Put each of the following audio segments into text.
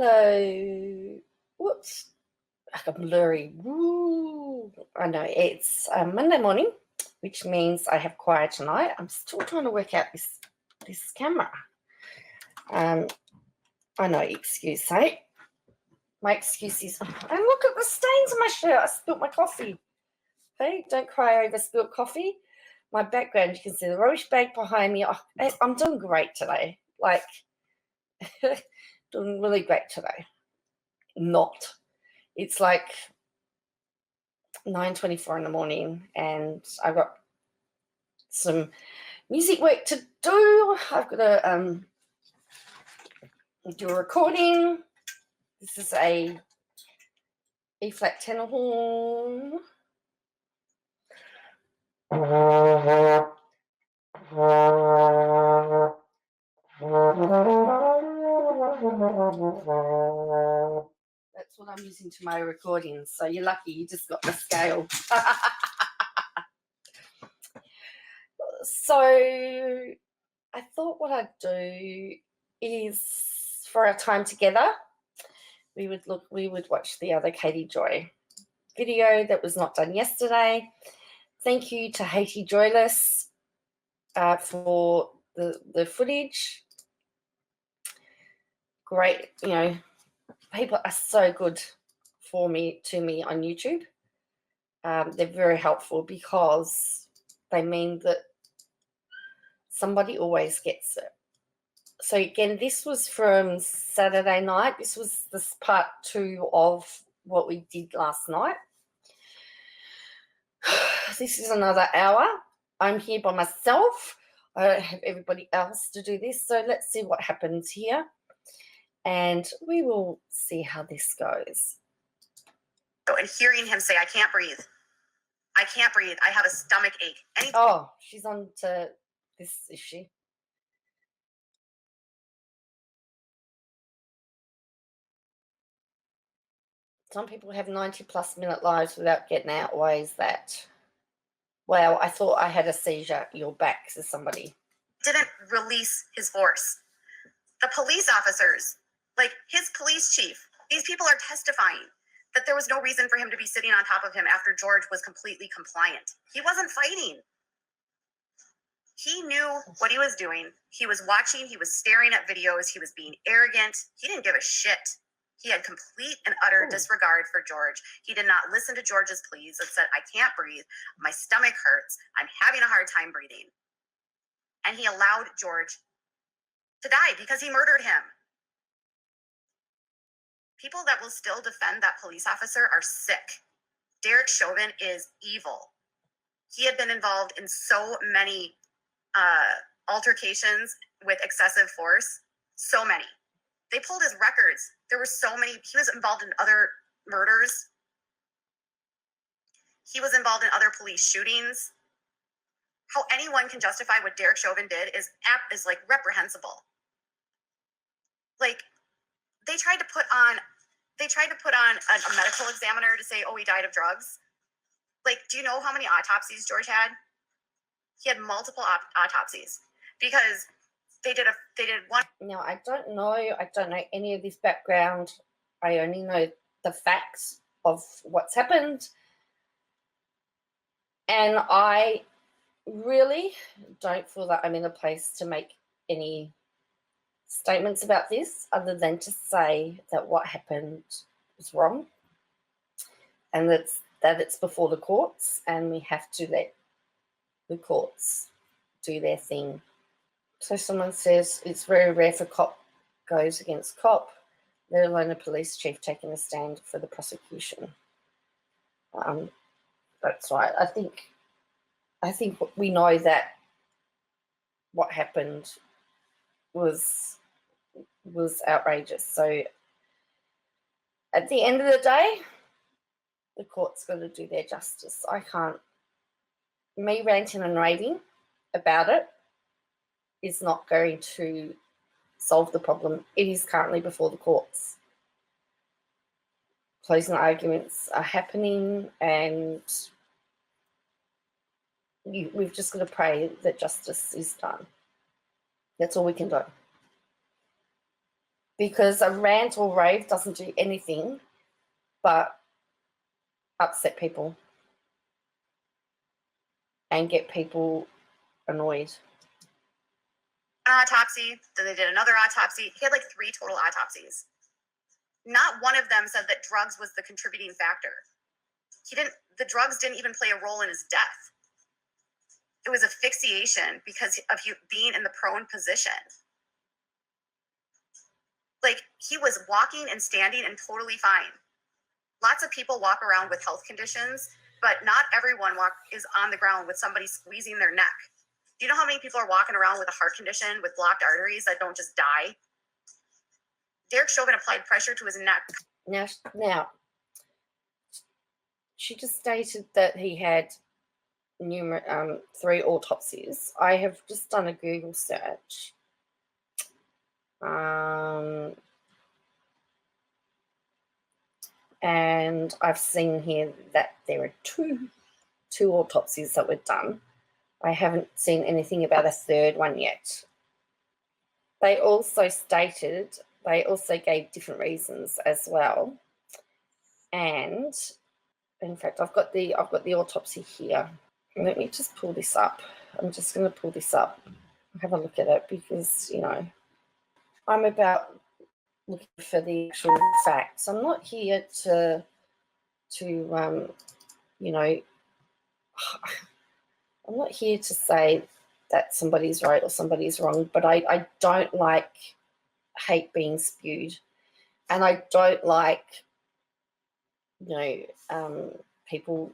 Hello. Whoops. I got blurry. Woo. I know it's Monday morning, which means I have quiet tonight. I'm still trying to work out this camera. I know, excuse sake. My excuse is, and look at the stains on my shirt. I spilt my coffee. Okay, don't cry over spilt coffee. My background, you can see the rubbish bag behind me. I'm doing great today. Like, doing really great today. Not. It's like 9:24 in the morning, and I've got some music work to do. I've got to do a recording. This is a E-flat tenor horn. That's what I'm using to my recordings. So you're lucky you just got the scale. So I thought what I'd do is, for our time together, we would watch the other Katie Joy video that was not done yesterday. Thank you to Haiti Joyless for the footage. Great, people are so good to me on YouTube. They're very helpful because they mean that somebody always gets it. So again, this was from Saturday night. This was this part 2 of what we did last night. This is another hour. I'm here by myself. I don't have everybody else to do this. So let's see what happens here. And we will see how this goes. And hearing him say, I can't breathe. I can't breathe. I have a stomach ache. Oh, she's on to this, is she? Some people have 90+ minute lives without getting out. Why is that? Well, I thought I had a seizure. You're back, says somebody. Didn't release his force. The police officers, like his police chief, these people are testifying that there was no reason for him to be sitting on top of him after George was completely compliant. He wasn't fighting. He knew what he was doing. He was watching. He was staring at videos. He was being arrogant. He didn't give a shit. He had complete and utter disregard for George. He did not listen to George's pleas that said, I can't breathe. My stomach hurts. I'm having a hard time breathing. And he allowed George to die because he murdered him. People that will still defend that police officer are sick. Derek Chauvin is evil. He had been involved in so many altercations with excessive force. So many. They pulled his records. There were so many. He was involved in other murders. He was involved in other police shootings. How anyone can justify what Derek Chauvin did is like reprehensible. Like, they tried to put on a medical examiner to say, oh, he died of drugs. Like, do you know how many autopsies George had? He had multiple autopsies because they did one. Now, I don't know any of this background. I only know the facts of what's happened. And I really don't feel that I'm in a place to make any statements about this other than to say that what happened was wrong and that it's before the courts, and we have to let the courts do their thing. So someone says it's very rare for cop goes against cop, let alone a police chief taking a stand for the prosecution. That's right. I think we know that what happened was outrageous. So at the end of the day, the court's got to do their justice. I can't. Me ranting and raving about it is not going to solve the problem. It is currently before the courts. Closing arguments are happening, and we've just got to pray that justice is done. That's all we can do. because a rant or rave doesn't do anything but upset people and get people annoyed. Autopsy. Then they did another autopsy. He had like 3 total autopsies. Not one of them said that drugs was the contributing factor. The drugs didn't even play a role in his death. It was asphyxiation because of you being in the prone position. Like, he was walking and standing and totally fine. Lots of people walk around with health conditions, but not everyone is on the ground with somebody squeezing their neck. Do you know how many people are walking around with a heart condition with blocked arteries that don't just die? Derek Chauvin applied pressure to his neck. Now, she just stated that he had 3 autopsies. I have just done a Google search. And I've seen here that there are two autopsies that were done. I haven't seen anything about a third one yet. They also gave different reasons as well. And in fact, I've got the autopsy here. Let me just pull this up. I'm just going to pull this up, have a look at it, because, you know, I'm about looking for the actual facts. I'm not here to you know, I'm not here to say that somebody's right or somebody's wrong, but I don't like hate being spewed, and I don't like, you know, people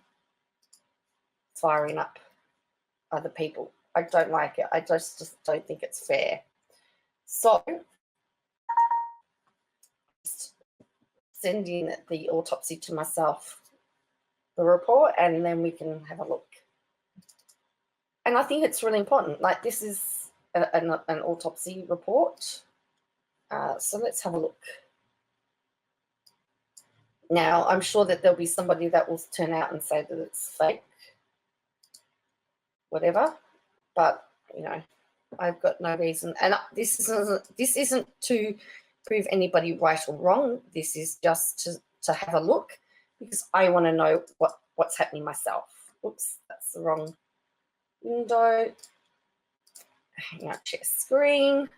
firing up other people. I don't like it. I just don't think it's fair. So just send in the autopsy to myself, the report, and then we can have a look. And I think it's really important. Like, this is an autopsy report. So let's have a look. Now, I'm sure that there'll be somebody that will turn out and say that it's fake, whatever. But, you know, I've got no reason. And this isn't to prove anybody right or wrong. This is just to have a look, because I want to know what's happening myself. Oops, that's the wrong window. Hang out, share screen.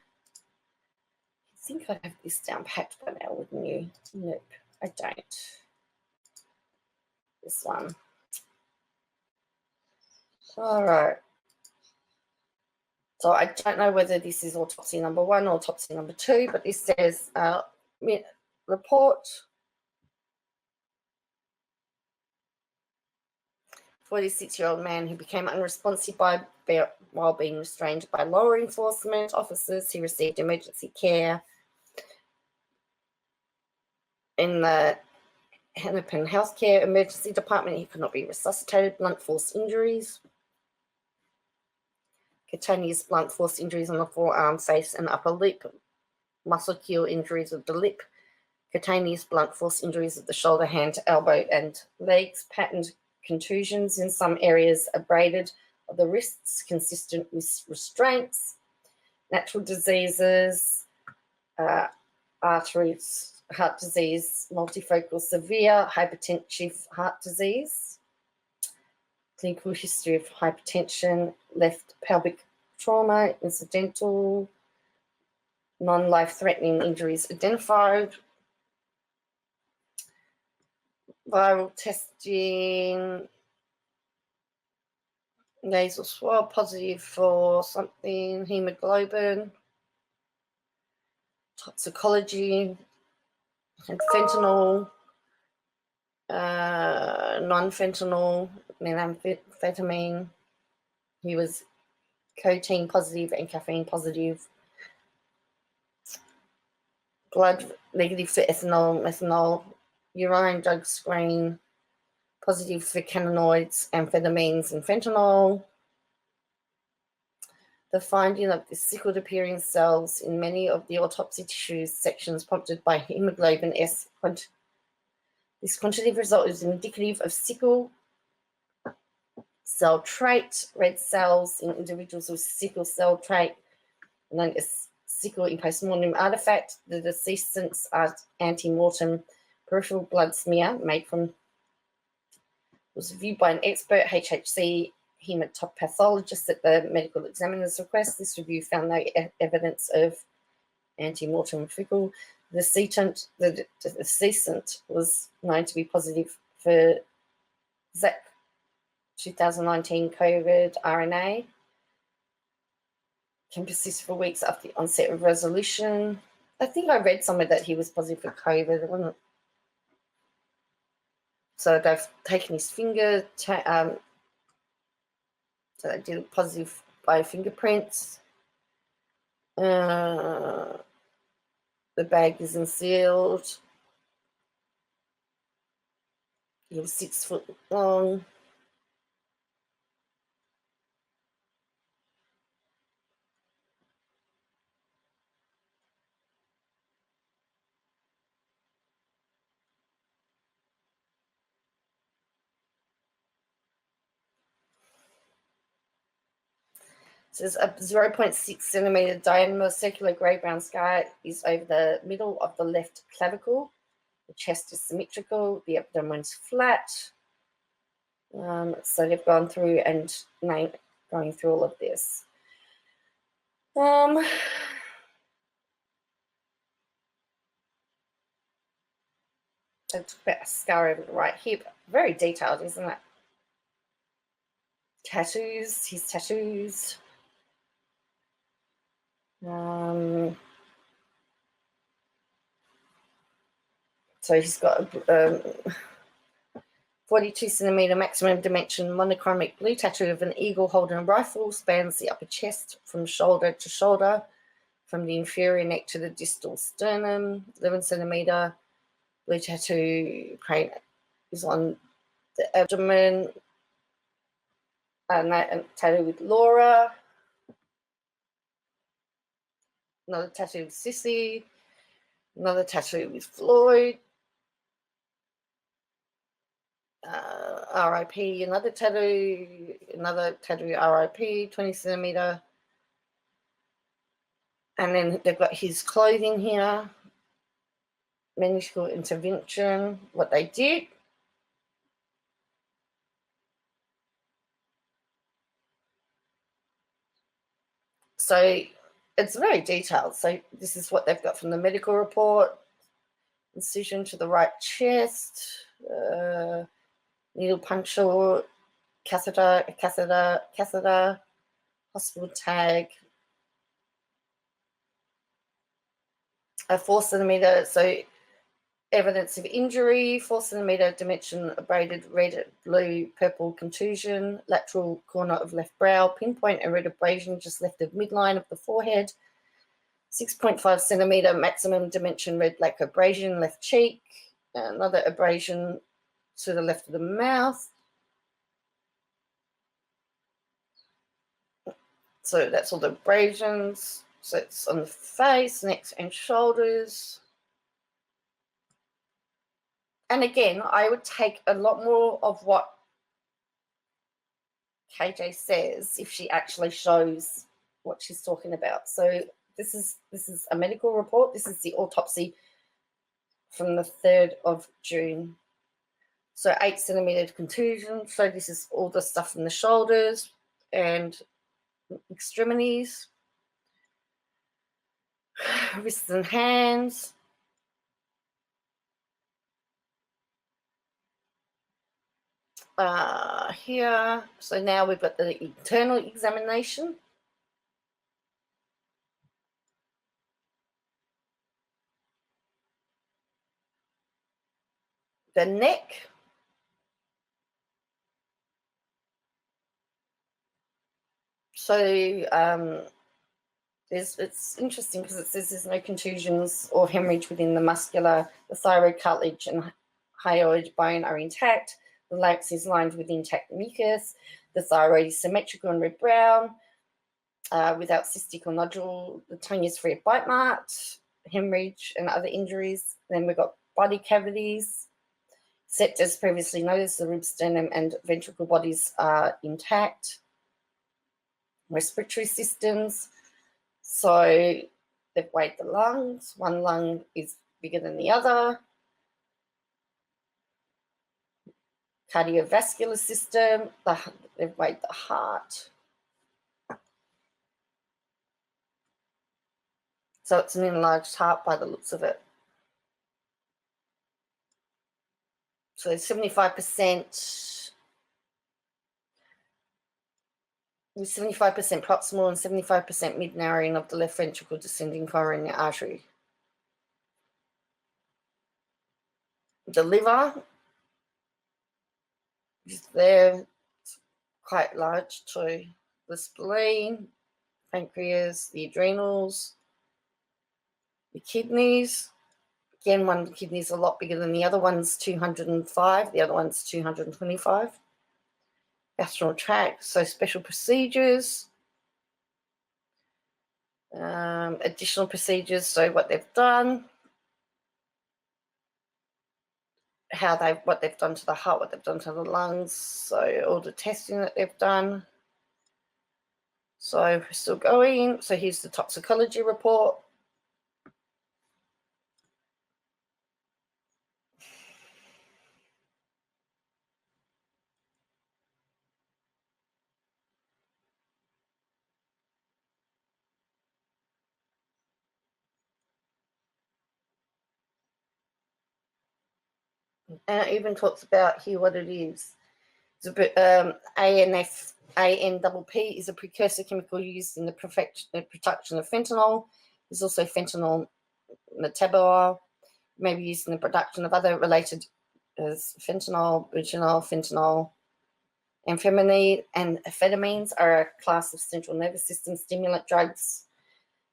I think I'd have this down packed by now, wouldn't you? Nope, I don't. This one. All right. So I don't know whether this is autopsy number 1 or autopsy number 2, but this says report 46-year-old man who became unresponsive while being restrained by law enforcement officers. He received emergency care in the Hennepin Healthcare Emergency Department. He could not be resuscitated. Blunt force injuries. Cutaneous blunt force injuries on the forearm, face, and upper lip. Muscle-keel injuries of the lip. Cutaneous blunt force injuries of the shoulder, hand, elbow, and legs. Patterned contusions in some areas, abraded of the wrists, consistent with restraints. Natural diseases, arteries, heart disease, multifocal severe, hypertensive heart disease. Clinical history of hypertension, left pelvic trauma, incidental, non-life-threatening injuries identified. Viral testing, nasal swab positive for something, hemoglobin, toxicology, and fentanyl, non-fentanyl, methamphetamine. He was cocaine positive and caffeine positive. Blood negative for ethanol, methanol. Urine drug screen positive for cannabinoids, amphetamines, and fentanyl. The finding of vesicled appearing cells in many of the autopsy tissues sections prompted by hemoglobin S. This quantitative result is indicative of sickle cell trait, red cells in individuals with sickle cell trait, known as sickle in post-mortem artifact. The deceased's ante-mortem peripheral blood smear was reviewed by an expert HHC hematopathologist at the medical examiner's request. This review found no evidence of ante-mortem fecal. The decedent was known to be positive for ZAC 2019 COVID RNA. Can persist for weeks after the onset of resolution. I think I read somewhere that he was positive for COVID, wasn't it? So they've taken his finger, so they did positive by fingerprints. The bag isn't sealed. It was 6 foot long. So there's a 0.6 centimeter diameter circular grey-brown scar is over the middle of the left clavicle. The chest is symmetrical. The abdomen's flat. So they've gone through and going through all of this. They took about a scar over the right hip. Very detailed, isn't it? Tattoos, his tattoos. So he's got a 42 centimeter maximum dimension monochromatic blue tattoo of an eagle holding a rifle, spans the upper chest from shoulder to shoulder, from the inferior neck to the distal sternum. 11 centimeter blue tattoo print is on the abdomen. A tattoo with Laura. Another tattoo with Sissy. Another tattoo with Floyd. RIP, another tattoo, RIP, 20 centimeter. And then they've got his clothing here, meniscal intervention, what they did. So it's very detailed. So this is what they've got from the medical report. Incision to the right chest, needle puncture, catheter, hospital tag, a 4 centimeter, so evidence of injury, 4 centimeter dimension abraded red, blue, purple contusion, lateral corner of left brow, pinpoint and red abrasion just left of midline of the forehead, 6.5 centimeter maximum dimension red black abrasion left cheek, another abrasion to the left of the mouth. So that's all the abrasions. So it's on the face, neck and shoulders. And again, I would take a lot more of what KJ says if she actually shows what she's talking about. So this is a medical report. This is the autopsy from the 3rd of June. So 8 centimeter contusion. So this is all the stuff from the shoulders and extremities, wrists and hands. Here, so now we've got the internal examination. The neck. So it's interesting because it says there's no contusions or hemorrhage within the muscular. The thyroid cartilage and hyoid bone are intact. The larynx is lined with intact mucus. The thyroid is symmetrical and red-brown without cystic or nodule. The tongue is free of bite marks, hemorrhage, and other injuries. Then we've got body cavities. Except as previously noticed, the rib, sternum, and ventricle bodies are intact. Respiratory systems. So they've weighed the lungs. One lung is bigger than the other. Cardiovascular system, they've weighed the heart. So it's an enlarged heart by the looks of it. So 75%, with 75% proximal and 75% mid-narrowing of the left ventricle descending coronary artery. The liver is there, it's quite large too. The spleen, pancreas, the adrenals, the kidneys. Again, one kidney is a lot bigger than the other one's 205, the other one's 225. Gastrointestinal tract, so special procedures, additional procedures, so what they've done, what they've done to the heart, what they've done to the lungs, so all the testing that they've done. So we're still going. So here's the toxicology report. And it even talks about here what it is. It's a bit, ANPP is a precursor chemical used in the production of fentanyl. There's also fentanyl metabolite, may be used in the production of other related as fentanyl, butanol, amphetamine, and amphetamines are a class of central nervous system stimulant drugs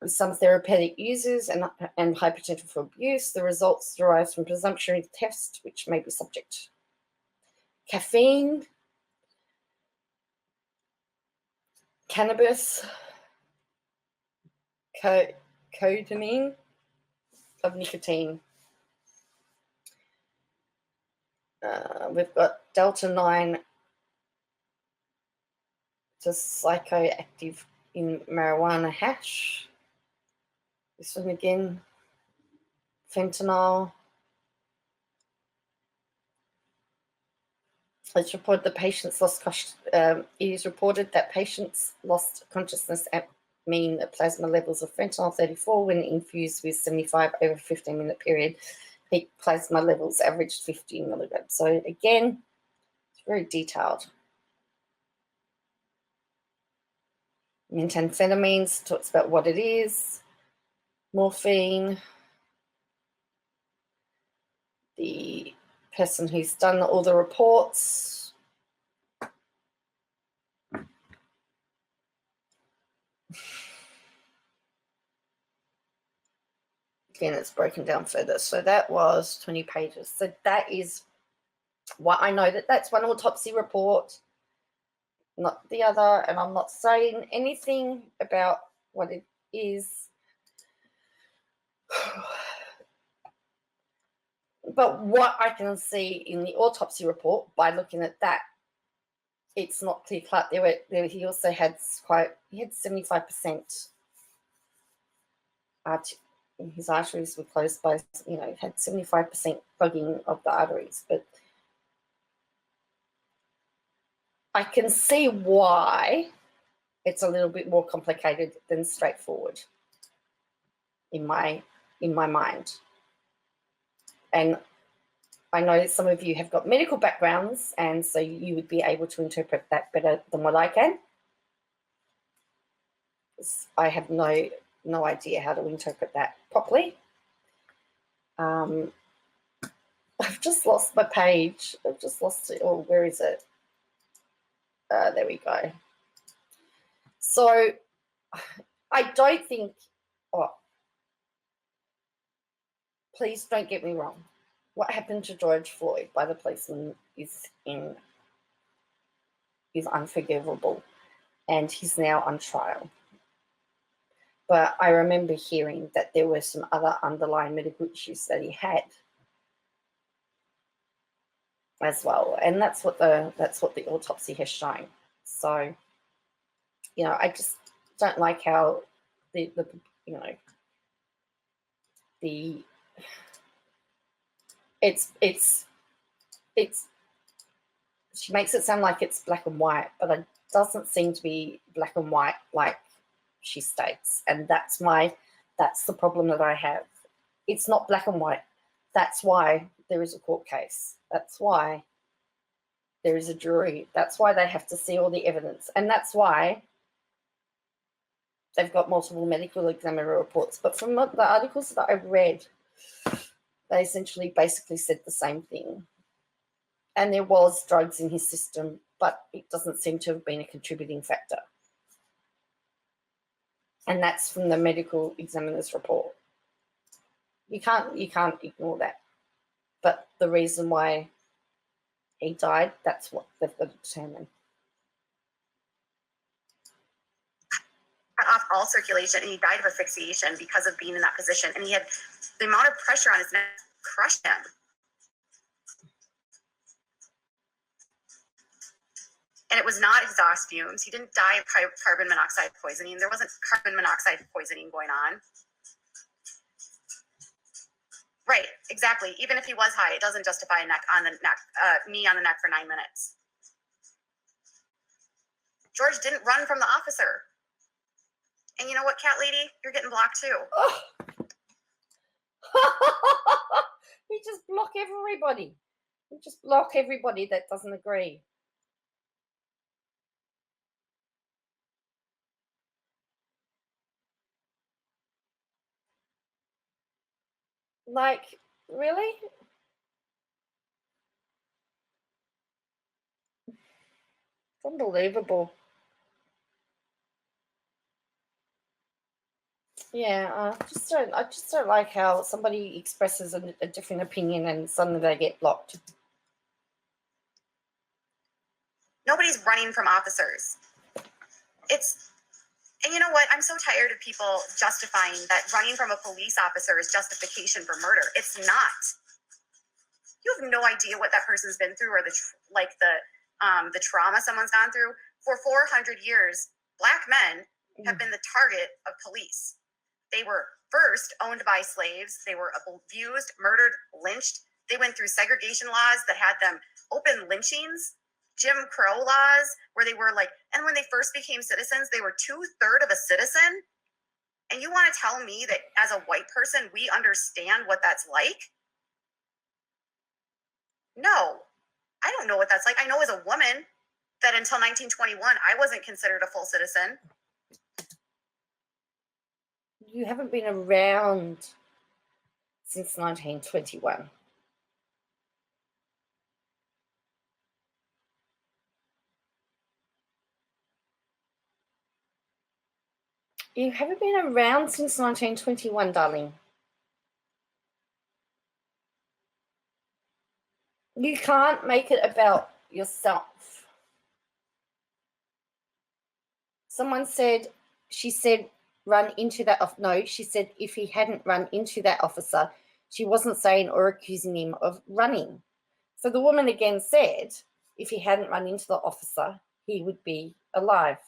with some therapeutic uses and high potential for abuse. The results derive from presumptive tests, which may be subject. Caffeine, cannabis, codeine of nicotine. We've got delta 9, just psychoactive in marijuana hash. This one again, fentanyl. It's reported the patients lost. It is reported that patients lost consciousness at mean plasma levels of fentanyl 34 when infused with 75 over a 15-minute period. Peak plasma levels averaged 15 milligrams. So again, it's very detailed. Methamphetamines talks about what it is. Morphine. The person who's done all the reports. Again, it's broken down further. So that was 20 pages. So that is what I know, that's one autopsy report, not the other. And I'm not saying anything about what it is. But what I can see in the autopsy report by looking at that, it's not clear cut. He also had 75%. His arteries were closed by, had 75% clogging of the arteries. But I can see why it's a little bit more complicated than straightforward in my mind. And I know some of you have got medical backgrounds, and so you would be able to interpret that better than what I can. I have no idea how to interpret that properly. I've just lost my page. I've just lost it. Oh, where is it? There we go. So I don't think, please don't get me wrong. What happened to George Floyd by the policeman is unforgivable, and he's now on trial. But I remember hearing that there were some other underlying medical issues that he had as well, and that's what the autopsy has shown. So, I just don't like how the it's she makes it sound like it's black and white, but it doesn't seem to be black and white like she states. And that's the problem that I have. It's not black and white. That's why there is a court case. That's why there is a jury. That's why they have to see all the evidence. And that's why they've got multiple medical examiner reports. But from the articles that I've read, they essentially basically said the same thing. And there was drugs in his system, but it doesn't seem to have been a contributing factor. And that's from the medical examiner's report. You can't ignore that. But the reason why he died, that's what they've got to determine. Off all circulation, and he died of asphyxiation because of being in that position. And he had the amount of pressure on his neck crushed him. And it was not exhaust fumes. He didn't die of carbon monoxide poisoning. There wasn't carbon monoxide poisoning going on. Right, exactly. Even if he was high, it doesn't justify a knee on the neck for 9 minutes. George didn't run from the officer. And you know what, cat lady? You're getting blocked too. Oh. We just block everybody. We just block everybody that doesn't agree. Like, really? It's unbelievable. Yeah, I just don't like how somebody expresses a different opinion and suddenly they get blocked. Nobody's running from officers. And you know what? I'm so tired of people justifying that running from a police officer is justification for murder. It's not. You have no idea what that person's been through or the trauma someone's gone through. For 400 years, Black men have been the target of police. They were first owned by slaves. They were abused, murdered, lynched. They went through segregation laws that had them open lynchings, Jim Crow laws, where they were and when they first became citizens, they were 2/3 of a citizen. And you want to tell me that as a white person, we understand what that's like? No, I don't know what that's like. I know as a woman that until 1921, I wasn't considered a full citizen. You haven't been around since 1921. You haven't been around since 1921, darling. You can't make it about yourself. Someone said, she said, run into that. No, she said if he hadn't run into that officer, she wasn't saying or accusing him of running. So the woman again said, if he hadn't run into the officer, he would be alive.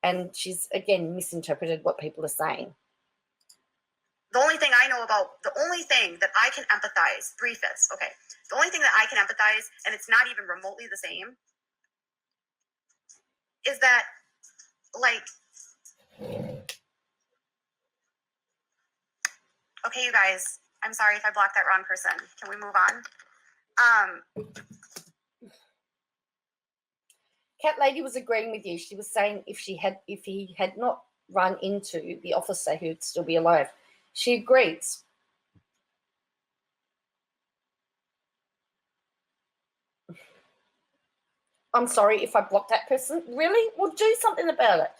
And she's again misinterpreted what people are saying. The only thing I know about, the only thing that I can empathize, 3/5, okay. The only thing that I can empathize, and it's not even remotely the same, is that, okay, you guys, I'm sorry if I blocked that wrong person. Can we move on? Cat lady was agreeing with you. She was saying if he had not run into the officer, he would still be alive. She agrees. I'm sorry if I blocked that person. Really? Well, do something about it.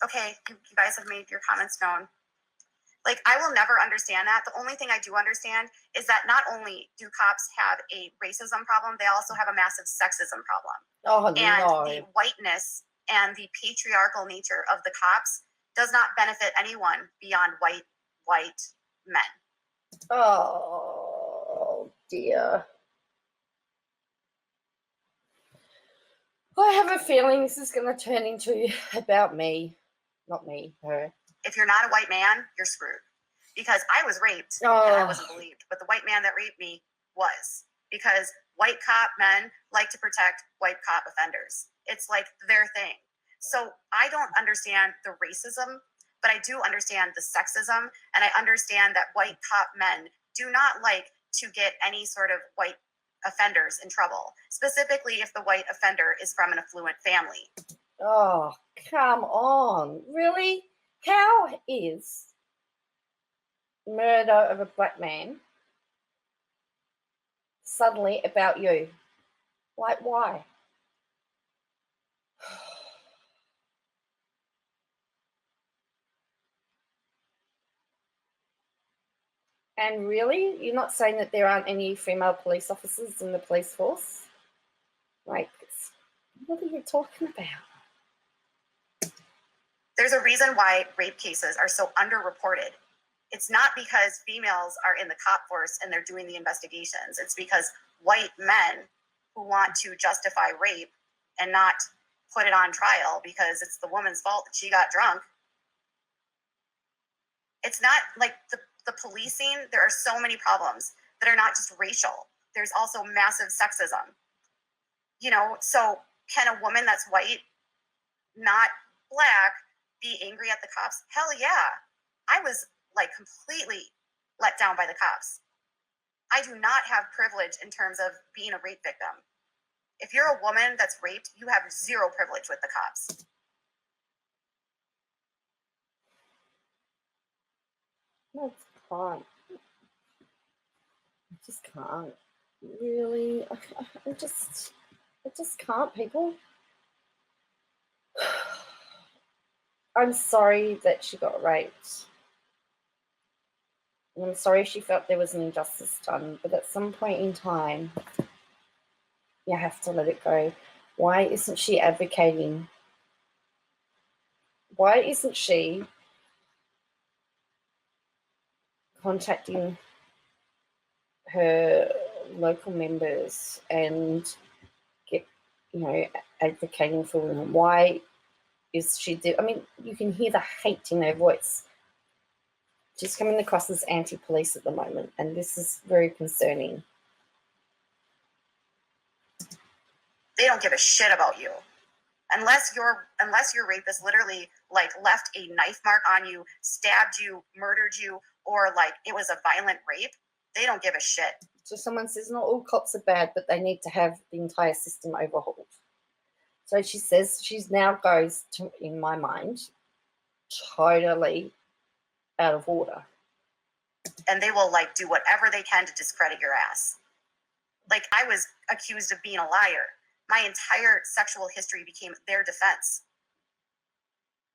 Okay, you guys have made your comments known. I will never understand that. The only thing I do understand is that not only do cops have a racism problem, they also have a massive sexism problem. Oh, and no. The whiteness and the patriarchal nature of the cops does not benefit anyone beyond white men. Oh, dear. I have a feeling this is going to turn into about me. Not me, her. If you're not a white man, you're screwed. because I was raped and I Oh, wasn't believed. But the white man that raped me was, because white cop men like to protect white cop offenders. It's like their thing. So I don't understand the racism, but I do understand the sexism. And I understand that white cop men do not like to get any sort of white offenders in trouble, specifically if the white offender is from an affluent family. oh, come on. Really? How is murder of a black man suddenly about you? Like, why? And really, you're not saying that there aren't any female police officers in the police force? Like, what are you talking about? There's a reason why rape cases are so underreported. It's not because females are in the cop force and they're doing the investigations. It's because white men who want to justify rape and not put it on trial because it's the woman's fault that she got drunk. It's not like the policing. There are so many problems that are not just racial. There's also massive sexism. You know, so can a woman that's white, not black, be angry at the cops? Hell yeah. I was like completely let down by the cops. I do not have privilege in terms of being a rape victim. If you're a woman that's raped, you have zero privilege with the cops. No, I can't. I just can't. Really? I just can't, people. I'm sorry that she got raped. I'm sorry she felt there was an injustice done, but at some point in time, you have to let it go. Why isn't she advocating? Why isn't she contacting her local members and advocating for women? Why is she I mean, you can hear the hate in her voice. She's coming across as anti-police at the moment, and this is very concerning. They don't give a shit about you. Unless your rapist literally like left a knife mark on you, stabbed you, murdered you, or like it was a violent rape, they don't give a shit. So someone says not all cops are bad, but they need to have the entire system overhauled. So she says she's now goes to, in my mind, totally out of order. And they will like do whatever they can to discredit your ass. Like I was accused of being a liar. My entire sexual history became their defense.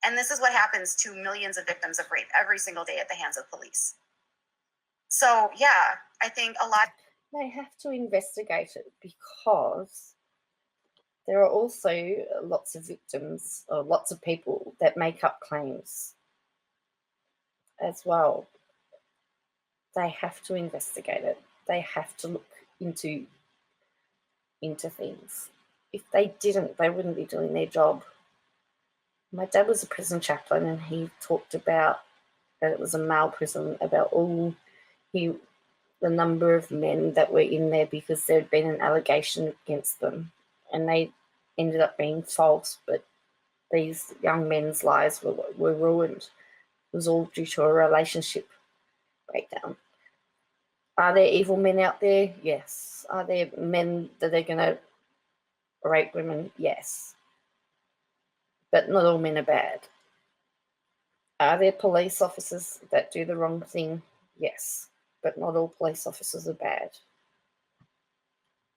And this is what happens to millions of victims of rape every single day at the hands of police. So yeah, I think a lot. They have to investigate it because there are also lots of victims or lots of people that make up claims as well. They have to investigate it. They have to look into things. If they didn't, they wouldn't be doing their job. My dad was a prison chaplain, and he talked about that it was a male prison, about the number of men that were in there because there had been an allegation against them, and they ended up being false, but these young men's lives were ruined. It was all due to a relationship breakdown. Are there evil men out there? Yes. Are there men that are going to rape women? Yes. But not all men are bad. Are there police officers that do the wrong thing? Yes. But not all police officers are bad.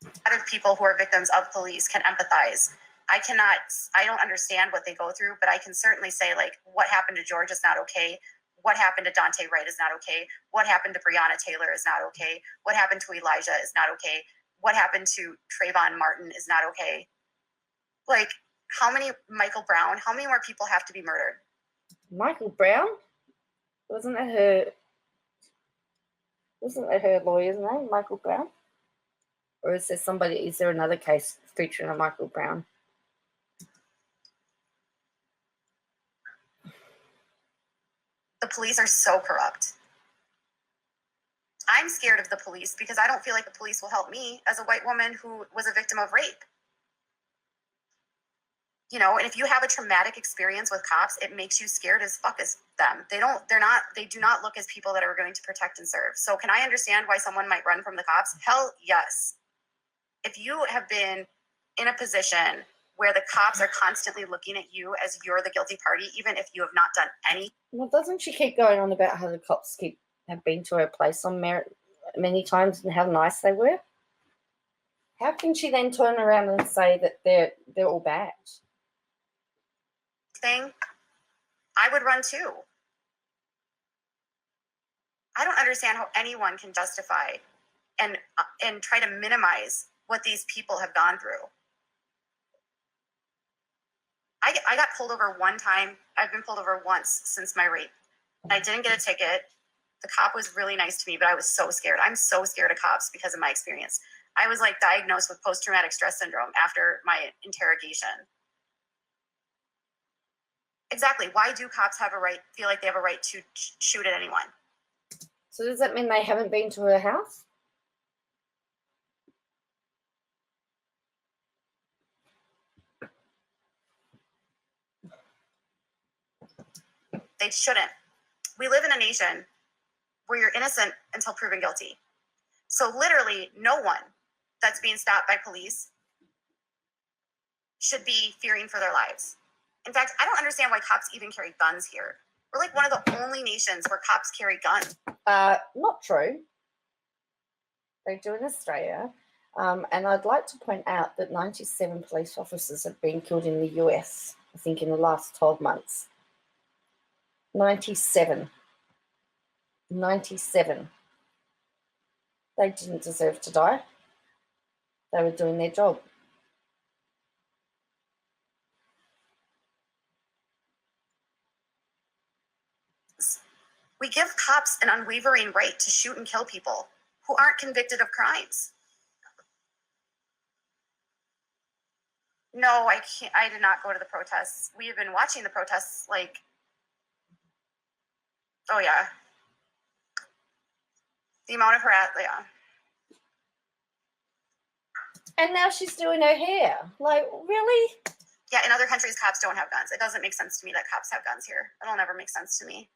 A lot of people who are victims of police can empathize. I don't understand what they go through, but I can certainly say, like, what happened to George is not okay. What happened to Dante Wright is not okay. What happened to Breonna Taylor is not okay. What happened to Elijah is not okay. What happened to Trayvon Martin is not okay. Like, how many Michael Brown, how many more people have to be murdered? Michael Brown? Wasn't that her lawyer's name, Michael Brown? Or is there another case featuring a Michael Brown? The police are so corrupt. I'm scared of the police because I don't feel like the police will help me as a white woman who was a victim of rape. You know, and if you have a traumatic experience with cops, it makes you scared as fuck as them. They do not look as people that are going to protect and serve. So can I understand why someone might run from the cops? Hell yes. If you have been in a position where the cops are constantly looking at you as you're the guilty party, even if you have not done any. Well, doesn't she keep going on about how the cops have been to her place on merit many times and how nice they were? How can she then turn around and say that they're all bad? Thing, I would run too. I don't understand how anyone can justify and try to minimize what these people have gone through. I got pulled over one time. I've been pulled over once since my rape. I didn't get a ticket. The cop was really nice to me, but I was so scared. I'm so scared of cops because of my experience. I was like diagnosed with post-traumatic stress syndrome after my interrogation. Exactly. Why do cops feel like they have a right to shoot at anyone? So does that mean they haven't been to her house? They shouldn't. We live in a nation where you're innocent until proven guilty. So literally no one that's being stopped by police should be fearing for their lives. In fact, I don't understand why cops even carry guns here. We're like one of the only nations where cops carry guns. Not true. They do in Australia. And I'd like to point out that 97 police officers have been killed in the US, I think, in the last 12 months. 97. 97. They didn't deserve to die. They were doing their job. We give cops an unwavering right to shoot and kill people who aren't convicted of crimes. No, I can't. I did not go to the protests. We have been watching the protests oh yeah. The amount of yeah. And now she's doing her hair. Like, really? Yeah, in other countries, cops don't have guns. It doesn't make sense to me that cops have guns here. It'll never make sense to me.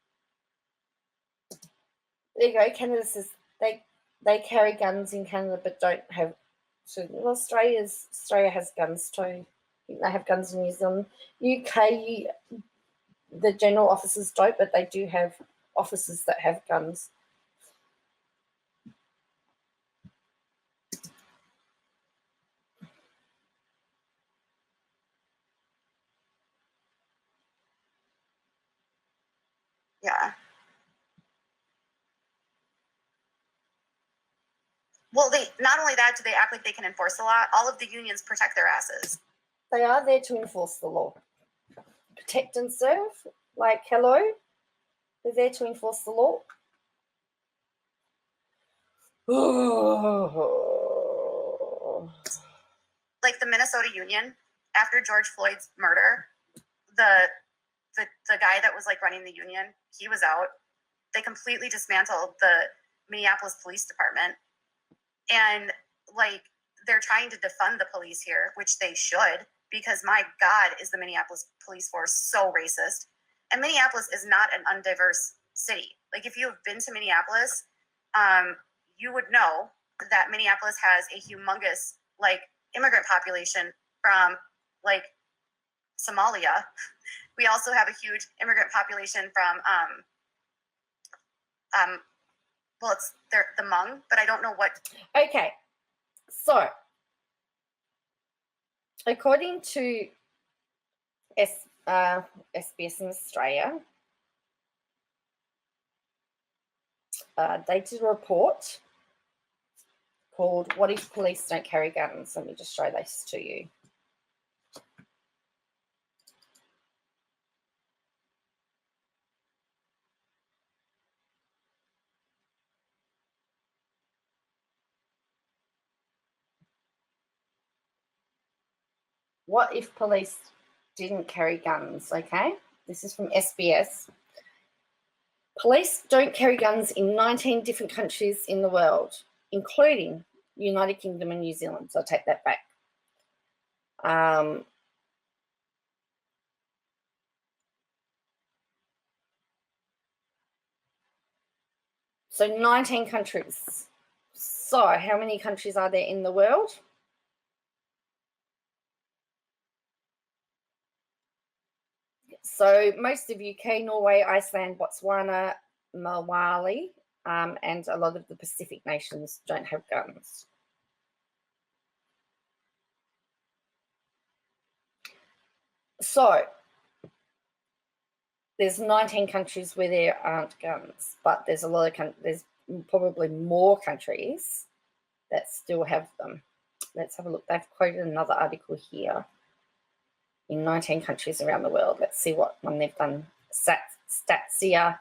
There you go. Canada says they carry guns in Canada but don't have. So, well, Australia has guns too. I think they have guns in New Zealand. UK, the general officers don't, but they do have officers that have guns. Yeah. Well, they not only that do they act like they can enforce the law. All of the unions protect their asses. They are there to enforce the law, protect and serve. Like, hello, they're there to enforce the law. Like the Minnesota Union, after George Floyd's murder, the guy that was like running the union, he was out. They completely dismantled the Minneapolis Police Department, and like they're trying to defund the police here, which they should, because my God, is the Minneapolis police force so racist. And Minneapolis is not an undiverse city. Like if you've been to Minneapolis, you would know that Minneapolis has a humongous like immigrant population from like Somalia. We also have a huge immigrant population from well, it's the Hmong, but I don't know what. Okay, so according to SBS in Australia, they did a report called "What if Police Don't Carry Guns?" Let me just show this to you. What if police didn't carry guns? Okay, this is from SBS. Police don't carry guns in 19 different countries in the world, including United Kingdom and New Zealand. So I take that back. So 19 countries. So how many countries are there in the world? So most of UK, Norway, Iceland, Botswana, Malawi, and a lot of the Pacific nations don't have guns. So there's 19 countries where there aren't guns, but there's a lot of there's probably more countries that still have them. Let's have a look. They've quoted another article here. In 19 countries around the world. Let's see what one they've done. Statsia.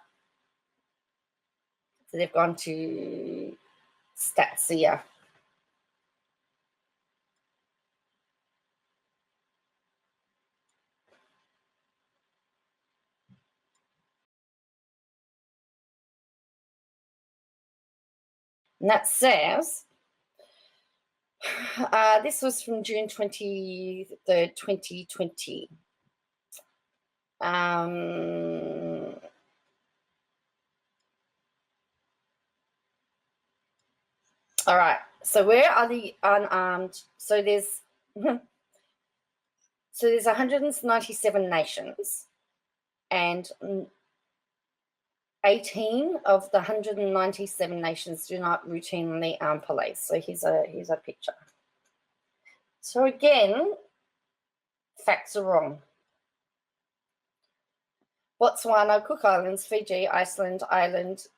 So they've gone to Statsia. And that says, this was from June 23rd, 2020. All right. So where are the unarmed? So there's 197 nations, and 18 of the 197 nations do not routinely arm police. So here's a picture. So again, facts are wrong. Botswana, Cook Islands, Fiji, Iceland, Ireland,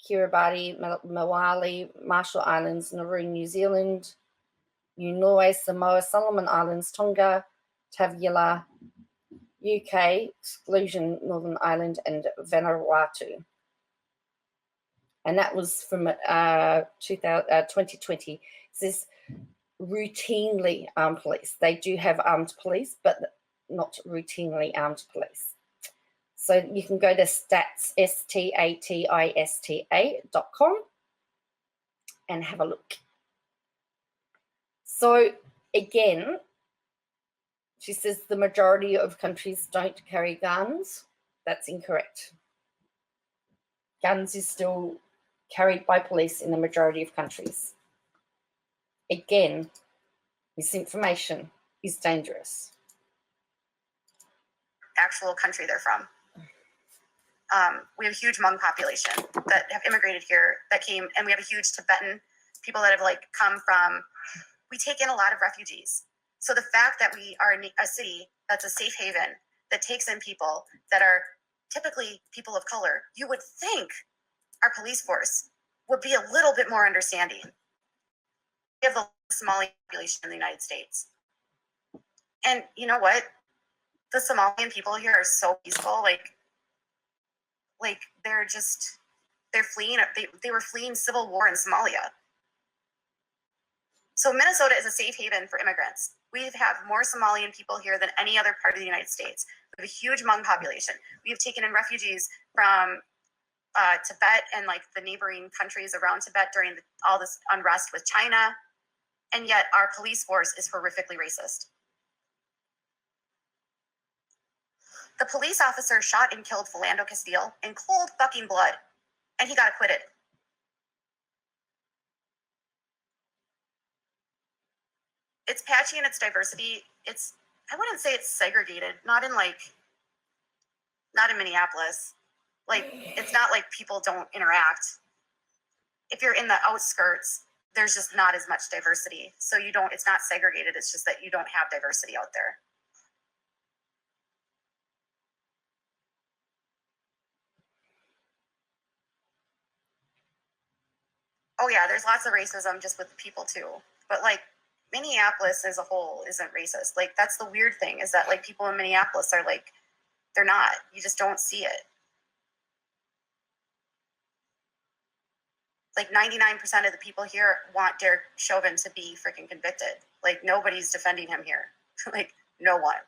Kiribati, Malawi, Marshall Islands, Nauru, New Zealand, Norway, Samoa, Solomon Islands, Tonga, Tavila, UK, exclusion Northern Ireland, and Vanuatu. And that was from 2020. It says routinely armed police. They do have armed police, but not routinely armed police. So you can go to stats, statista.com and have a look. So again, she says the majority of countries don't carry guns. That's incorrect. Guns is still carried by police in the majority of countries. Again, misinformation is dangerous. Actual country they're from. We have a huge Hmong population that have immigrated here that came, and we have a huge Tibetan people that have come from. We take in a lot of refugees. So the fact that we are a city that's a safe haven that takes in people that are typically people of color, you would think our police force would be a little bit more understanding. We have the Somali population in the United States. And you know what? The Somalian people here are so peaceful. They're fleeing. They were fleeing civil war in Somalia. So Minnesota is a safe haven for immigrants. We have more Somalian people here than any other part of the United States. We have a huge Hmong population. We have taken in refugees from Tibet and the neighboring countries around Tibet during all this unrest with China. And yet our police force is horrifically racist. The police officer shot and killed Philando Castile in cold fucking blood, and he got acquitted. It's patchy in its diversity. I wouldn't say it's segregated, not in Minneapolis. It's not like people don't interact. If you're in the outskirts, there's just not as much diversity. So it's not segregated. It's just that you don't have diversity out there. Oh yeah, there's lots of racism just with people too. But Minneapolis as a whole isn't racist. That's the weird thing, is that people in Minneapolis are they're not. You just don't see it. 99% of the people here want Derek Chauvin to be freaking convicted. Nobody's defending him here. No one.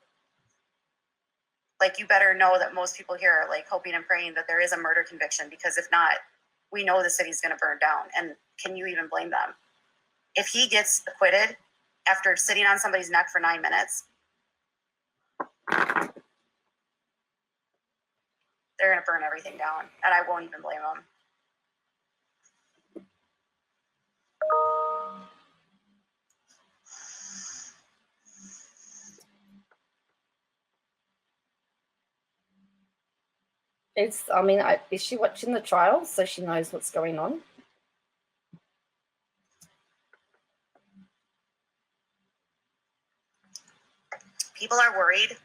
Like, you better know that most people here are like hoping and praying that there is a murder conviction, because if not, we know the city's going to burn down. And can you even blame them? If he gets acquitted after sitting on somebody's neck for 9 minutes, they're going to burn everything down, and I won't even blame them. Is she watching the trial so she knows what's going on? People are worried.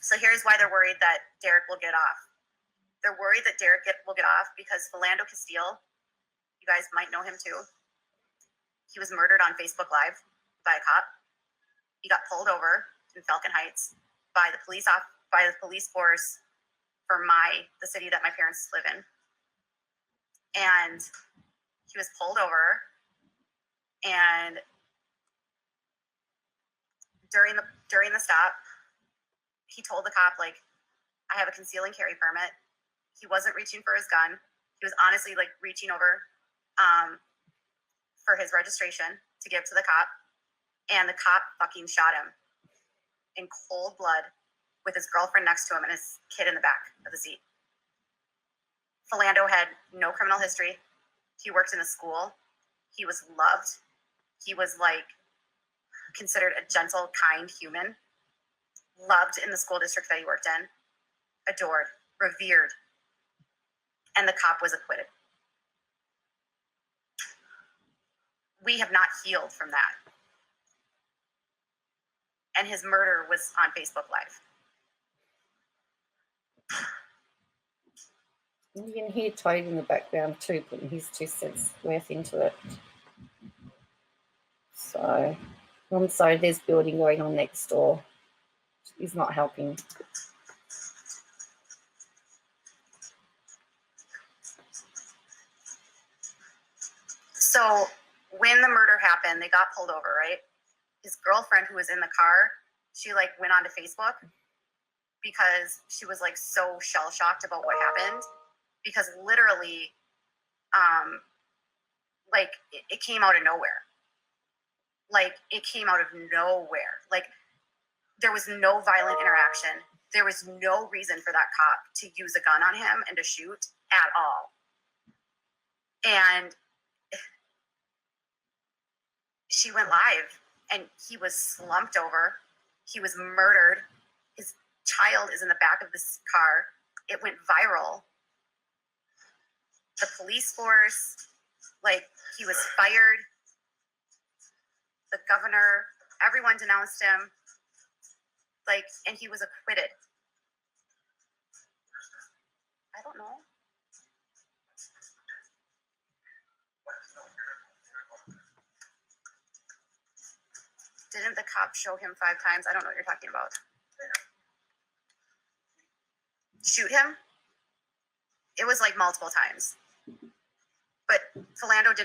So here's why they're worried that Derek will get off. They're worried that Derek will get off because Philando Castile, you guys might know him too. He was murdered on Facebook Live by a cop. He got pulled over in Falcon Heights by the police force for the city that my parents live in. And he was pulled over, and during the stop, he told the cop, like, I have a conceal and carry permit. He wasn't reaching for his gun. He was honestly like reaching over for his registration to give to the cop. And the cop fucking shot him in cold blood with his girlfriend next to him and his kid in the back of the seat. Philando had no criminal history. He worked in a school. He was loved. He was like considered a gentle, kind human. Loved in the school district that he worked in. Adored, revered. And the cop was acquitted. We have not healed from that. And his murder was on Facebook Live. You can hear Toad in the background too, putting his 2 cents worth into it. So, I'm sorry, there's building going on next door. He's not helping. So when the murder happened, they got pulled over, right? His girlfriend, who was in the car, she like went onto Facebook because she was like so shell shocked about what happened, because literally, like it came out of nowhere. Like it came out of nowhere. Like there was no violent interaction. There was no reason for that cop to use a gun on him and to shoot at all. And she went live and he was slumped over. He was murdered. His child is in the back of this car. It went viral. The police force, like, he was fired. The governor, everyone denounced him. Like, and he was acquitted. I don't know. Didn't the cop show him 5 times? I don't know what you're talking about. Shoot him? It was like multiple times. But Philando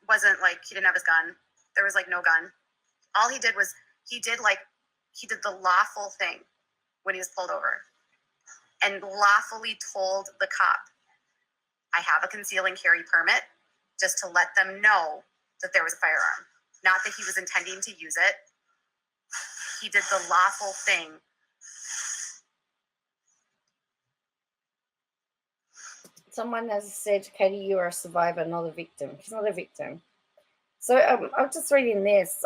wasn't like, he didn't have his gun. There was like no gun. All he did was, he did the lawful thing when he was pulled over and lawfully told the cop, I have a conceal and carry permit, just to let them know that there was a firearm. Not that he was intending to use it. He did the lawful thing. Someone has said, Katie, you are a survivor, not a victim. She's not a victim. So I'm just reading this,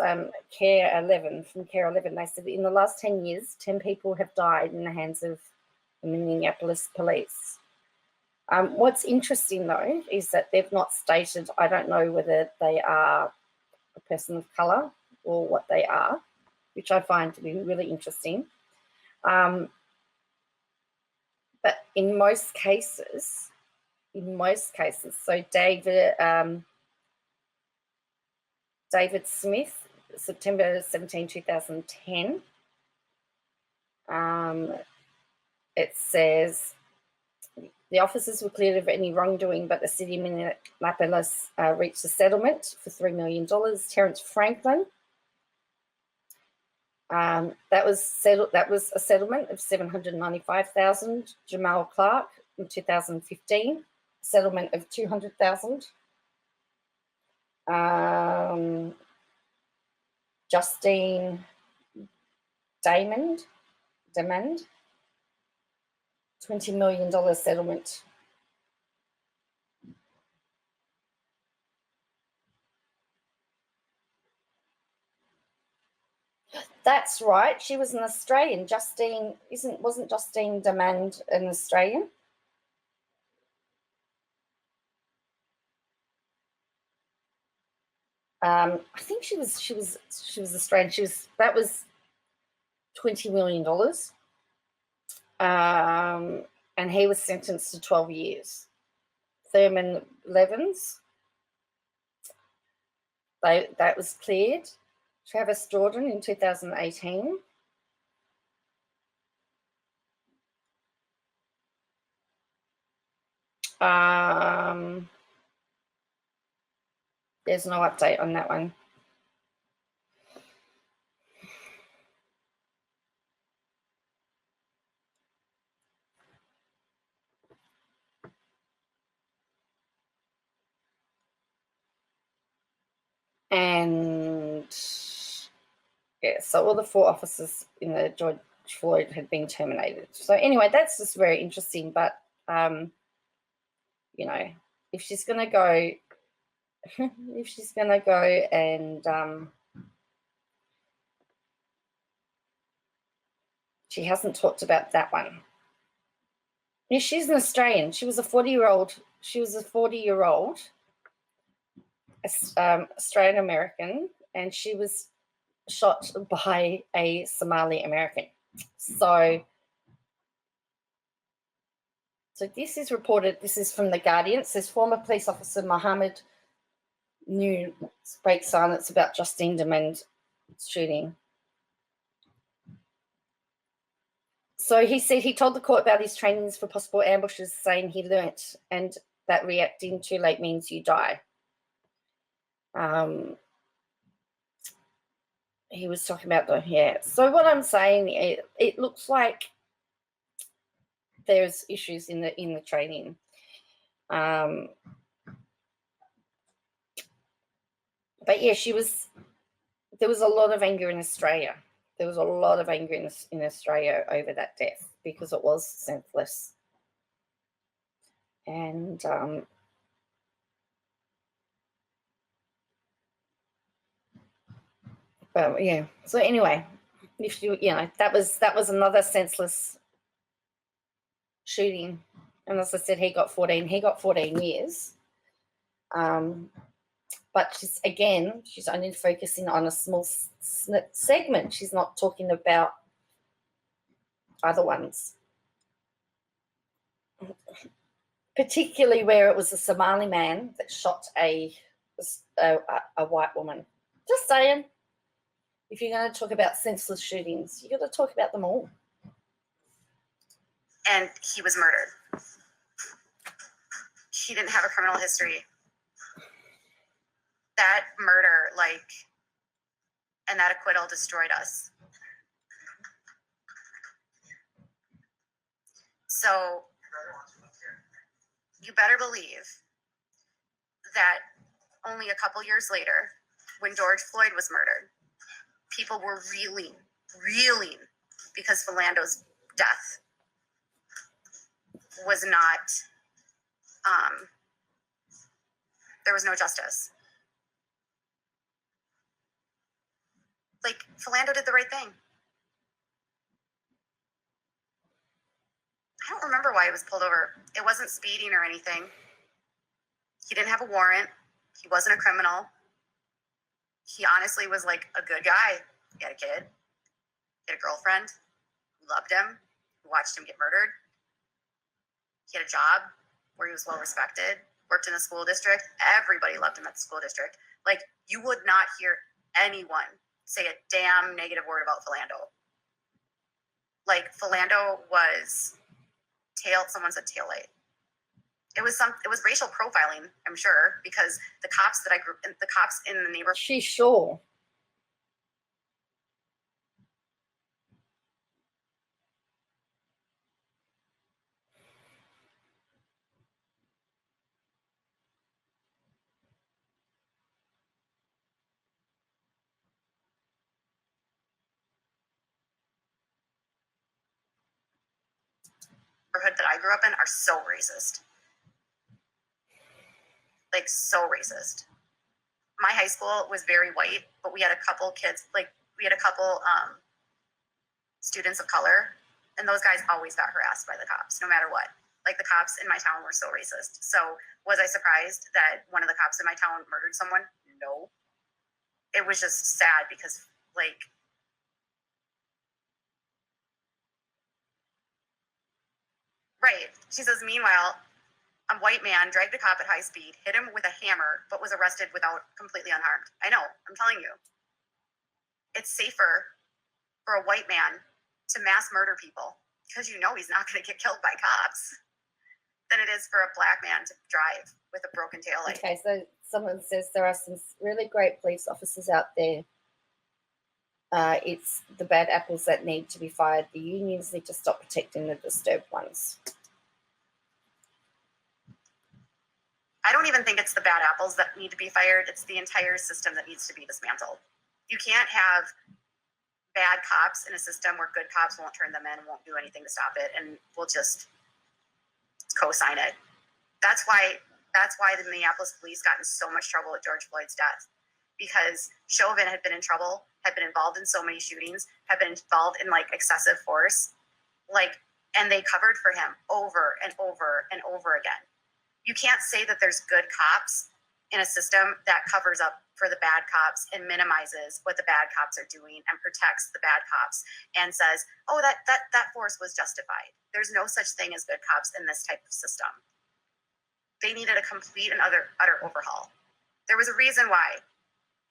Care 11, from Care 11. They said in the last 10 years, 10 people have died in the hands of the Minneapolis police. What's interesting, though, is that they've not stated, I don't know whether they are a person of colour or what they are, which I find to be really interesting. But in most cases, so David Smith, September 17, 2010, it says, the officers were cleared of any wrongdoing, but the city of Minneapolis reached a settlement for $3 million. Terrence Franklin, That was settled. That was a settlement of $795,000. Jamal Clark in 2015, settlement of $200,000. Justine Demand, $20 million settlement. That's right. She was an Australian. Wasn't Justine Demand an Australian? I think she was Australian. That was $20 million. And he was sentenced to 12 years. Thurman Levins, that was cleared. Travis Jordan in 2018. There's no update on that one. And yeah, so all the 4 officers in the George Floyd had been terminated. So anyway, that's just very interesting. But you know, if she's going to go, and she hasn't talked about that one. Yeah, she's an Australian. She was a 40-year-old. She was a 40-year-old Australian American, and she was shot by a Somali American. So this is reported. This is from The Guardian. It says former police officer Mohammed Noor breaks silence about Justine Demand shooting. So he said he told the court about his trainings for possible ambushes, saying he learnt and that reacting too late means you die. He was talking about So what I'm saying, it looks like there's issues in the training. But yeah, there was a lot of anger in Australia. There was a lot of anger in Australia over that death because it was senseless. And but yeah. So anyway, if that was another senseless shooting. And as I said, he got 14 years. But she's only focusing on a small segment. She's not talking about other ones, particularly where it was a Somali man that shot a white woman. Just saying, if you're going to talk about senseless shootings, you got to talk about them all. And he was murdered. He didn't have a criminal history. That murder, and that acquittal destroyed us. So you better believe that only a couple years later, when George Floyd was murdered, people were reeling because Philando's death was not, there was no justice. Philando did the right thing. I don't remember why he was pulled over. It wasn't speeding or anything. He didn't have a warrant. He wasn't a criminal. He honestly was a good guy. He had a kid. He had a girlfriend who loved him, who watched him get murdered. He had a job where he was well respected, worked in the school district. Everybody loved him at the school district. You would not hear anyone say a damn negative word about Philando. Philando was someone said tail light. It was racial profiling, I'm sure, because the cops in the neighborhood. She's sure. I grew up in are so racist. Like, so racist. My high school was very white, but we had a couple kids, students of color, and those guys always got harassed by the cops, no matter what. Like, the cops in my town were so racist. So was I surprised that one of the cops in my town murdered someone? No. It was just sad because, like, right. She says, meanwhile, a white man dragged a cop at high speed, hit him with a hammer, but was arrested without completely unharmed. I know, I'm telling you. It's safer for a white man to mass murder people, because you know he's not going to get killed by cops, than it is for a black man to drive with a broken taillight. Okay, so someone says there are some really great police officers out there. It's the bad apples that need to be fired. The unions need to stop protecting the disturbed ones. I don't even think it's the bad apples that need to be fired. It's the entire system that needs to be dismantled. You can't have bad cops in a system where good cops won't turn them in, won't do anything to stop it, and will just co-sign it. That's why the Minneapolis police got in so much trouble with George Floyd's death, because Chauvin had been in trouble, had been involved in so many shootings, had been involved in like excessive force, and they covered for him over and over and over again. You can't say that there's good cops in a system that covers up for the bad cops and minimizes what the bad cops are doing and protects the bad cops and says, oh, that force was justified. There's no such thing as good cops in this type of system. They needed a complete and utter overhaul. There was a reason why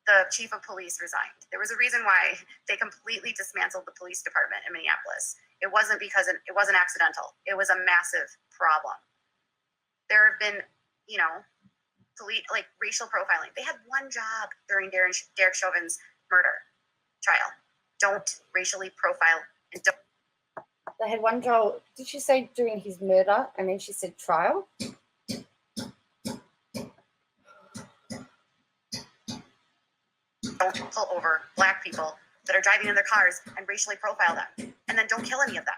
the chief of police resigned. There was a reason why they completely dismantled the police department in Minneapolis. It wasn't because it wasn't accidental. It was a massive problem. There have been, racial profiling. They had one job during Derek Chauvin's murder trial. Don't racially profile and don't. They had one trial. Did she say during his murder? And then she said trial. Don't pull over black people that are driving in their cars and racially profile them, and then don't kill any of them.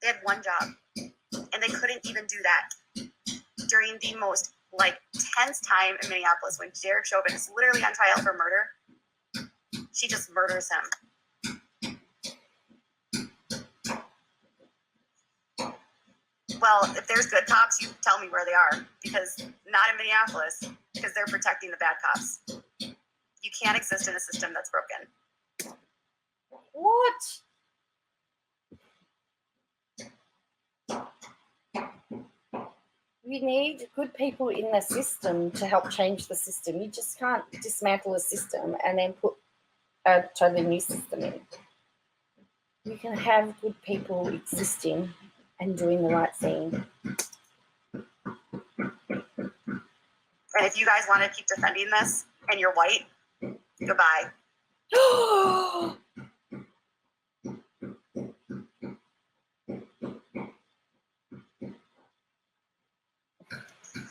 They had one job, and they couldn't even do that during the most tense time in Minneapolis when Derek Chauvin is literally on trial for murder. She just murders him. Well, if there's good cops, you tell me where they are, because not in Minneapolis, because they're protecting the bad cops. You can't exist in a system that's broken. What? You need good people in the system to help change the system. You just can't dismantle a system and then put a totally new system in. You can have good people existing and doing the right thing. And if you guys want to keep defending this and you're white, goodbye.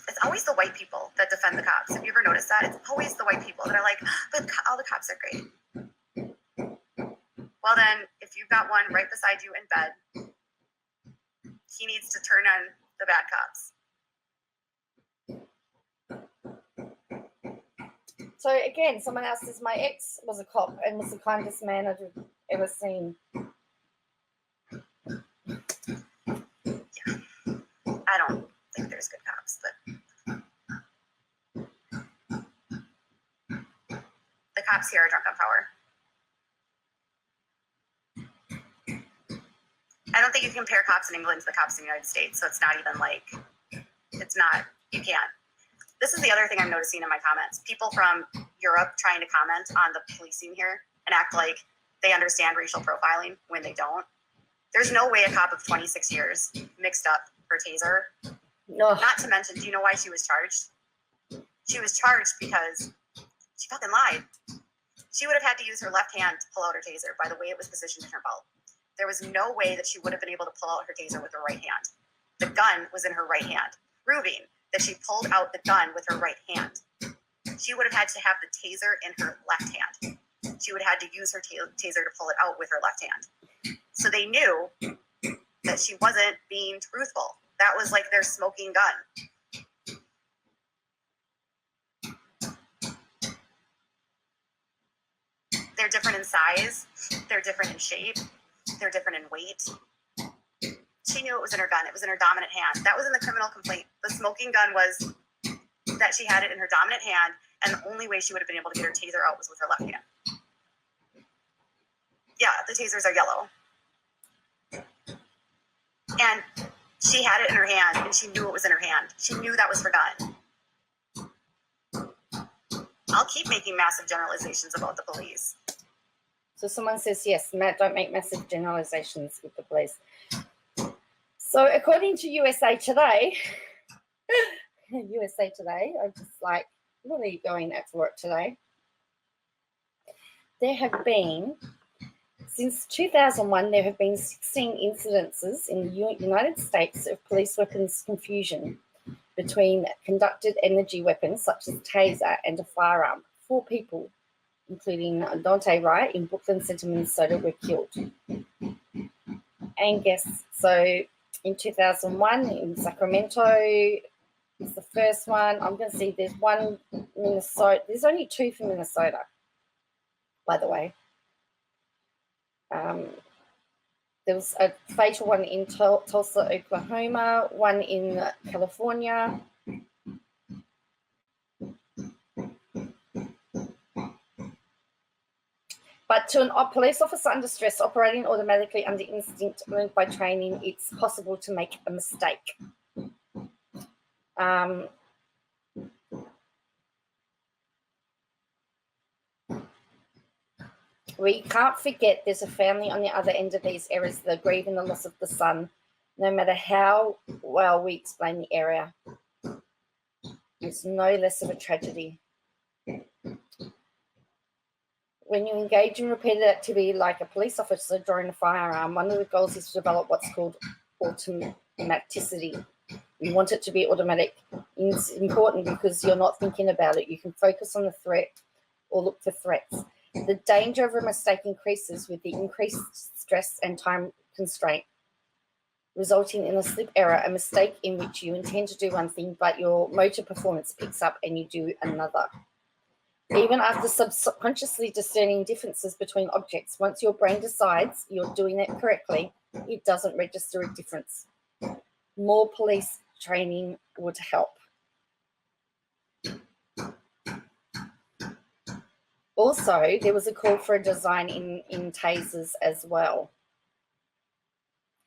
It's always the white people that defend the cops. Have you ever noticed that? It's always the white people that are like, but all the cops are great. Well, then, if you've got one right beside you in bed, he needs to turn on the bad cops. So again, someone else says, my ex was a cop and was the kindest man I've ever seen. Yeah. I don't think there's good cops, but the cops here are drunk on power. I don't think you can compare cops in England to the cops in the United States, so it's not even you can't. This is the other thing I'm noticing in my comments. People from Europe trying to comment on the policing here and act like they understand racial profiling when they don't. There's no way a cop of 26 years mixed up her taser. No. Not to mention, do you know why she was charged? She was charged because she fucking lied. She would have had to use her left hand to pull out her taser by the way it was positioned in her belt. There was no way that she would have been able to pull out her taser with her right hand. The gun was in her right hand, proving that she pulled out the gun with her right hand. She would have had to have the taser in her left hand. She would have had to use her taser to pull it out with her left hand. So they knew that she wasn't being truthful. That was like their smoking gun. They're different in size. They're different in shape. They're different in weight. She knew it was in her gun. It was in her dominant hand. That was in the criminal complaint. The smoking gun was that she had it in her dominant hand, and the only way she would have been able to get her taser out was with her left hand. Yeah, the tasers are yellow. And she had it in her hand, and she knew it was in her hand. She knew that was her gun. I'll keep making massive generalizations about the police. So someone says, yes, Matt, don't make massive generalizations with the police. So according to USA Today, I'm just like, really going at work today. There have been, since 2001, there have been 16 incidences in the United States of police weapons confusion between conducted energy weapons such as taser and a firearm. 4 people, including Dante Wright in Brooklyn Center, Minnesota, were killed. And guess, so in 2001 in Sacramento is the first one. I'm going to see there's one Minnesota. There's only 2 from Minnesota, by the way. There was a fatal one in Tulsa, Oklahoma, one in California. But to a police officer under stress, operating automatically under instinct, learned by training, it's possible to make a mistake. We can't forget there's a family on the other end of these errors that are grieving the loss of the son. No matter how well we explain the area, it's no less of a tragedy. When you engage in repeated activity like a police officer drawing a firearm, one of the goals is to develop what's called automaticity. You want it to be automatic. It's important because you're not thinking about it. You can focus on the threat or look for threats. The danger of a mistake increases with the increased stress and time constraint, resulting in a slip error, a mistake in which you intend to do one thing, but your motor performance picks up and you do another. Even after subconsciously discerning differences between objects, once your brain decides you're doing it correctly, it doesn't register a difference. More police training would help. Also, there was a call for a design in tasers as well.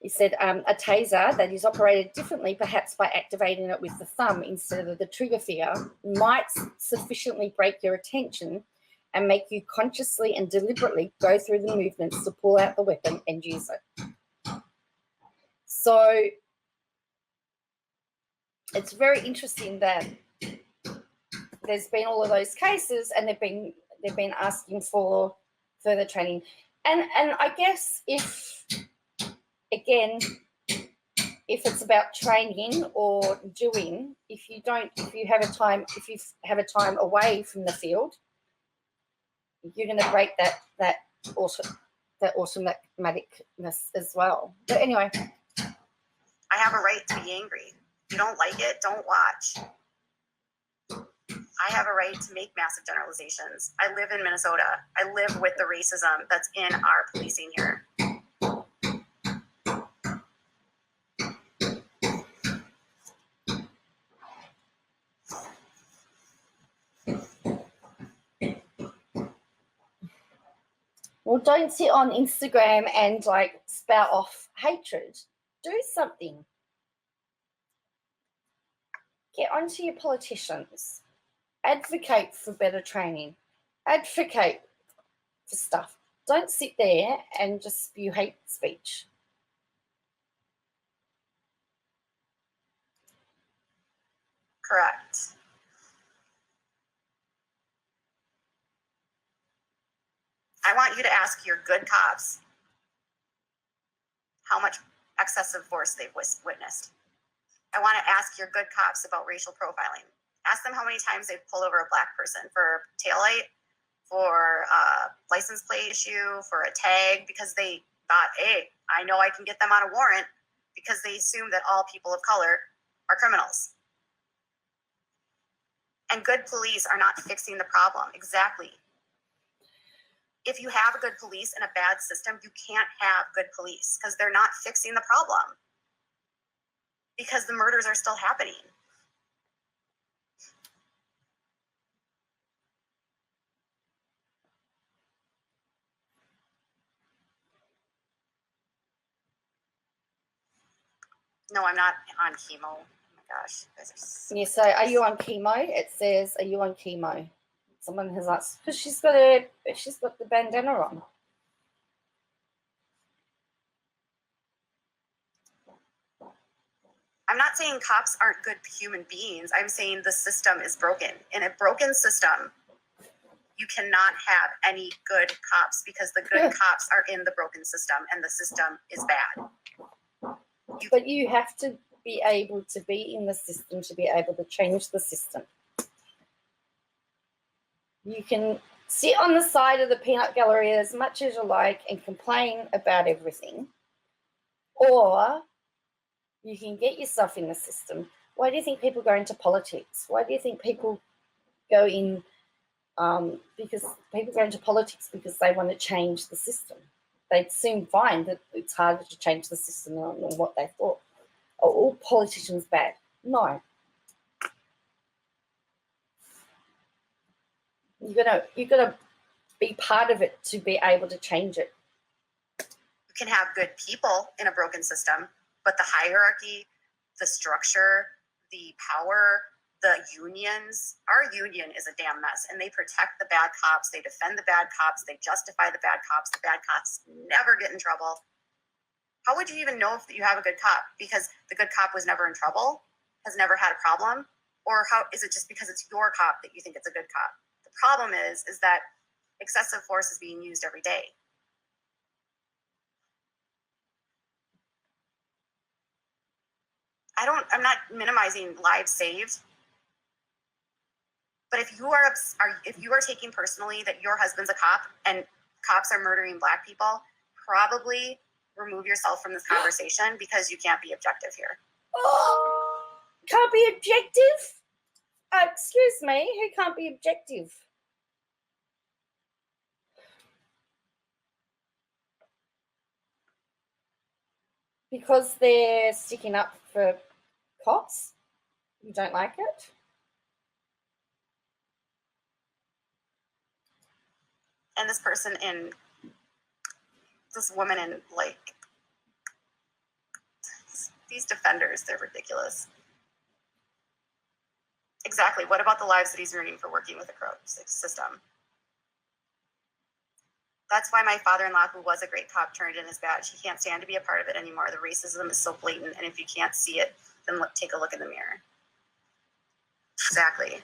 He said a taser that is operated differently, perhaps by activating it with the thumb instead of the trigger finger, might sufficiently break your attention and make you consciously and deliberately go through the movements to pull out the weapon and use it. So it's very interesting that there's been all of those cases and they've been asking for further training. And I guess if it's about training or doing, if you have a time away from the field, you're going to break that automaticness as well. But anyway, I have a right to be angry. If you don't like it, don't watch. I have a right to make massive generalizations. I live in Minnesota. I live with the racism that's in our policing here. Well, don't sit on Instagram and like spout off hatred. Do something. Get onto your politicians. Advocate for better training. Advocate for stuff. Don't sit there and just spew hate speech. Correct. I want you to ask your good cops how much excessive force they've witnessed. I want to ask your good cops about racial profiling. Ask them how many times they've pulled over a black person for taillight, for a license plate issue, for a tag, because they thought, hey, I know I can get them on a warrant. because they assume that all people of color are criminals. And good police are not fixing the problem. Exactly. If you have a good police and a bad system, you can't have good police because they're not fixing the problem. Because the murders are still happening. No, I'm not on chemo. Oh my gosh. You say, are you on chemo? It says, are you on chemo? Someone has asked, because she's got the bandana on. I'm not saying cops aren't good human beings. I'm saying the system is broken. In a broken system, you cannot have any good cops because the good cops are in the broken system and the system is bad. But you have to be able to be in the system to be able to change the system. You can sit on the side of the peanut gallery as much as you like and complain about everything, or you can get yourself in the system. Why do you think people go into politics? Why do you think people go in because people go into politics because they want to change the system? They'd soon find that it's harder to change the system than what they thought. Are all politicians bad? No. You gotta be part of it to be able to change it. You can have good people in a broken system, but the hierarchy, the structure, the power, the unions, our union is a damn mess, and they protect the bad cops, they defend the bad cops, they justify the bad cops never get in trouble. How would you even know if you have a good cop? Because the good cop was never in trouble, has never had a problem? Or how is it just because it's your cop that you think it's a good cop? The problem is that excessive force is being used every day. I'm not minimizing lives saved. But if you are taking personally that your husband's a cop and cops are murdering Black people, probably remove yourself from this conversation because you can't be objective here. Oh, can't be objective? Excuse me, who can't be objective? Because they're sticking up for cops? You don't like it? And this woman in, like, these defenders, they're ridiculous. Exactly. What about the lives that he's ruining for working with the corrupt system? That's why my father-in-law, who was a great cop, turned in his badge. He can't stand to be a part of it anymore. The racism is so blatant, and if you can't see it, then take a look in the mirror. Exactly.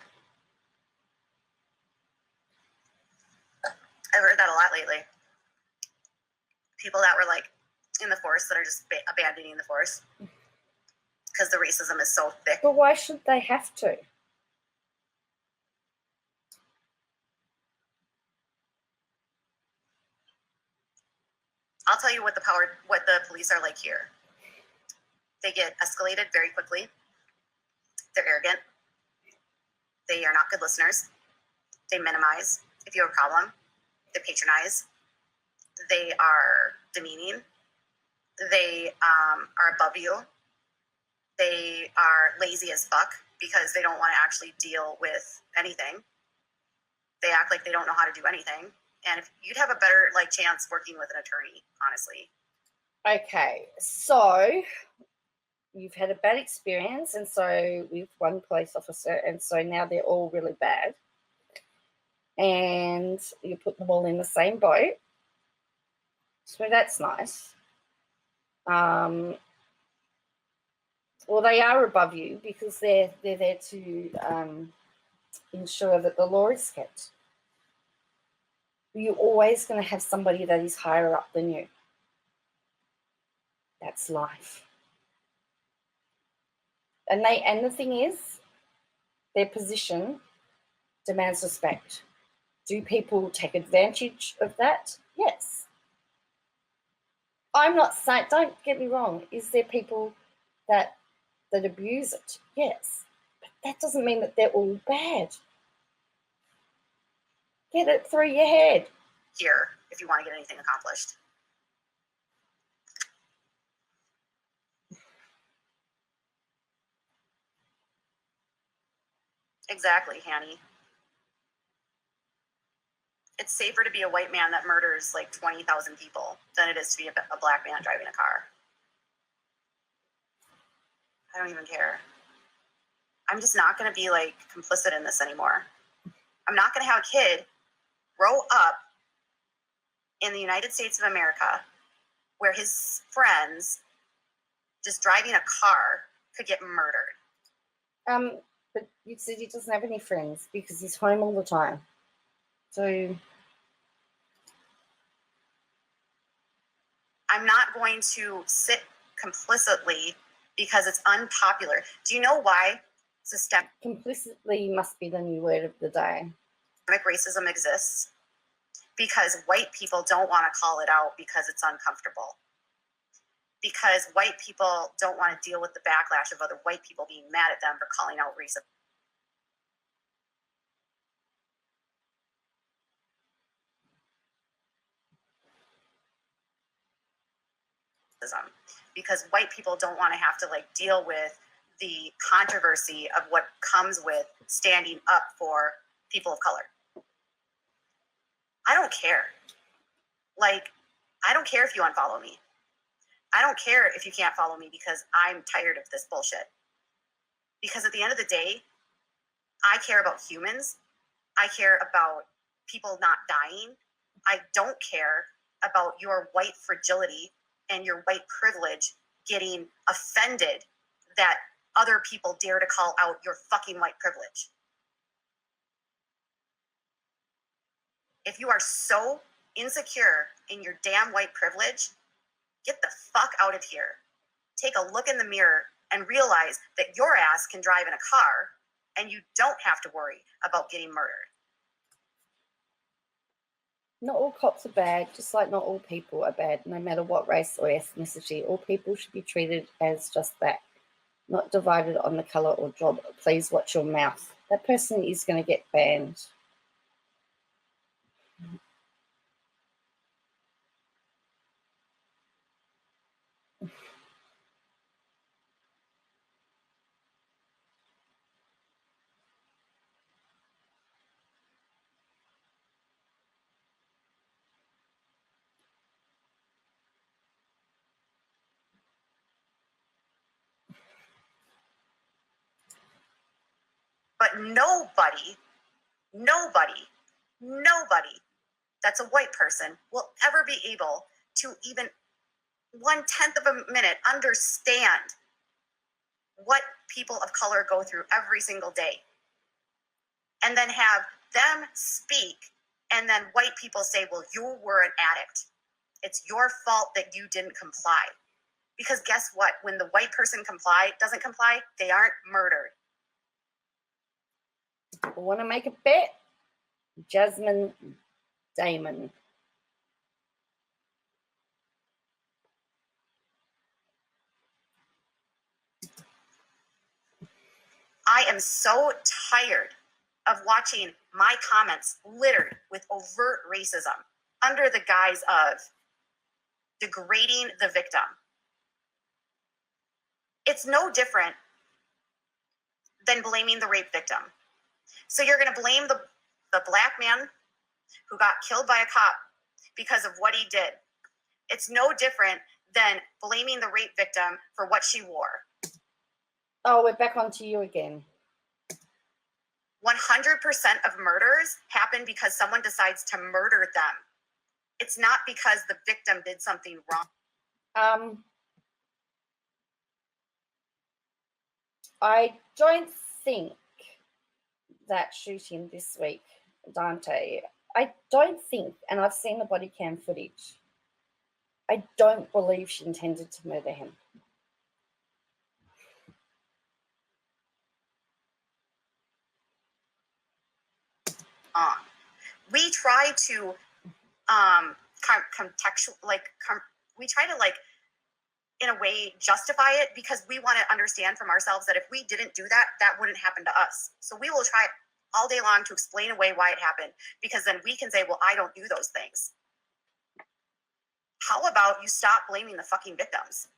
I've heard that a lot lately. People that were, like, in the force that are just abandoning the force because the racism is so thick. But why should they have to? I'll tell you what the police are like here. They get escalated very quickly. They're arrogant. They are not good listeners. They minimize if you have a problem. They patronize. They are demeaning. They are above you. They are lazy as fuck because they don't want to actually deal with anything. They act like they don't know how to do anything. And if you'd have a better chance working with an attorney, honestly. Okay, so you've had a bad experience, and so with one police officer, and so now they're all really bad. And you put them all in the same boat. So that's nice. Well, they are above you because they're there to ensure that the law is kept. You're always going to have somebody that is higher up than you. That's life. And the thing is, their position demands respect. Do people take advantage of that? Yes. I'm not saying, don't get me wrong, is there people that abuse it? Yes. But that doesn't mean that they're all bad. Get it through your head. Here, if you want to get anything accomplished. Exactly, Hanny. It's safer to be a white man that murders like 20,000 people than it is to be a black man driving a car. I don't even care. I'm just not going to be like complicit in this anymore. I'm not going to have a kid grow up in the United States of America where his friends just driving a car could get murdered. But you said he doesn't have any friends because he's home all the time. So I'm not going to sit complicitly because it's unpopular. Do you know why systemic complicitly must be the new word of the day. racism exists? Because white people don't want to call it out because it's uncomfortable. Because white people don't want to deal with the backlash of other white people being mad at them for calling out racism. Because white people don't want to have to like deal with the controversy of what comes with standing up for people of color. I don't care. Like, I don't care if you unfollow me. I don't care if you can't follow me because I'm tired of this bullshit. Because at the end of the day, I care about humans. I care about people not dying. I don't care about your white fragility and your white privilege getting offended that other people dare to call out your fucking white privilege. If you are so insecure in your damn white privilege, get the fuck out of here. Take a look in the mirror and realize that your ass can drive in a car and you don't have to worry about getting murdered. Not all cops are bad, just like not all people are bad, no matter what race or ethnicity. All people should be treated as just that, not divided on the colour or job. Please watch your mouth. That person is going to get banned. But nobody that's a white person will ever be able to even 1/10 of a minute understand what people of color go through every single day. And then have them speak, and then white people say, well, you were an addict. It's your fault that you didn't comply. Because guess what? When the white person doesn't comply, they aren't murdered. Want to make a bet? Jasmine Damon. I am so tired of watching my comments littered with overt racism under the guise of degrading the victim. It's no different than blaming the rape victim. So you're going to blame the black man who got killed by a cop because of what he did. It's no different than blaming the rape victim for what she wore. Oh, we're back onto you again. 100% of murders happen because someone decides to murder them. It's not because the victim did something wrong. I don't think that shooting this week, Dante, I don't think, and I've seen the body cam footage, I don't believe she intended to murder him. We try to contextual, we try to, like, in a way, justify it because we want to understand from ourselves that if we didn't do that, that wouldn't happen to us. So we will try all day long to explain away why it happened, because then we can say, well, I don't do those things. How about you stop blaming the fucking victims?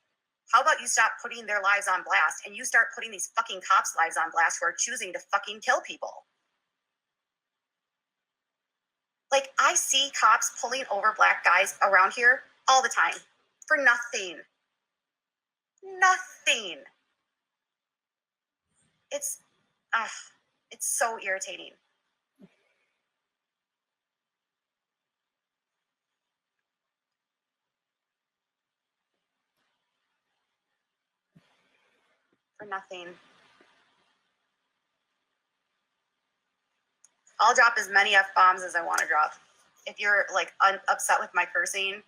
How about you stop putting their lives on blast and you start putting these fucking cops' lives on blast who are choosing to fucking kill people? Like, I see cops pulling over black guys around here all the time for nothing. Nothing. It's so irritating. For nothing. I'll drop as many F-bombs as I want to drop. If you're, like, upset with my cursing.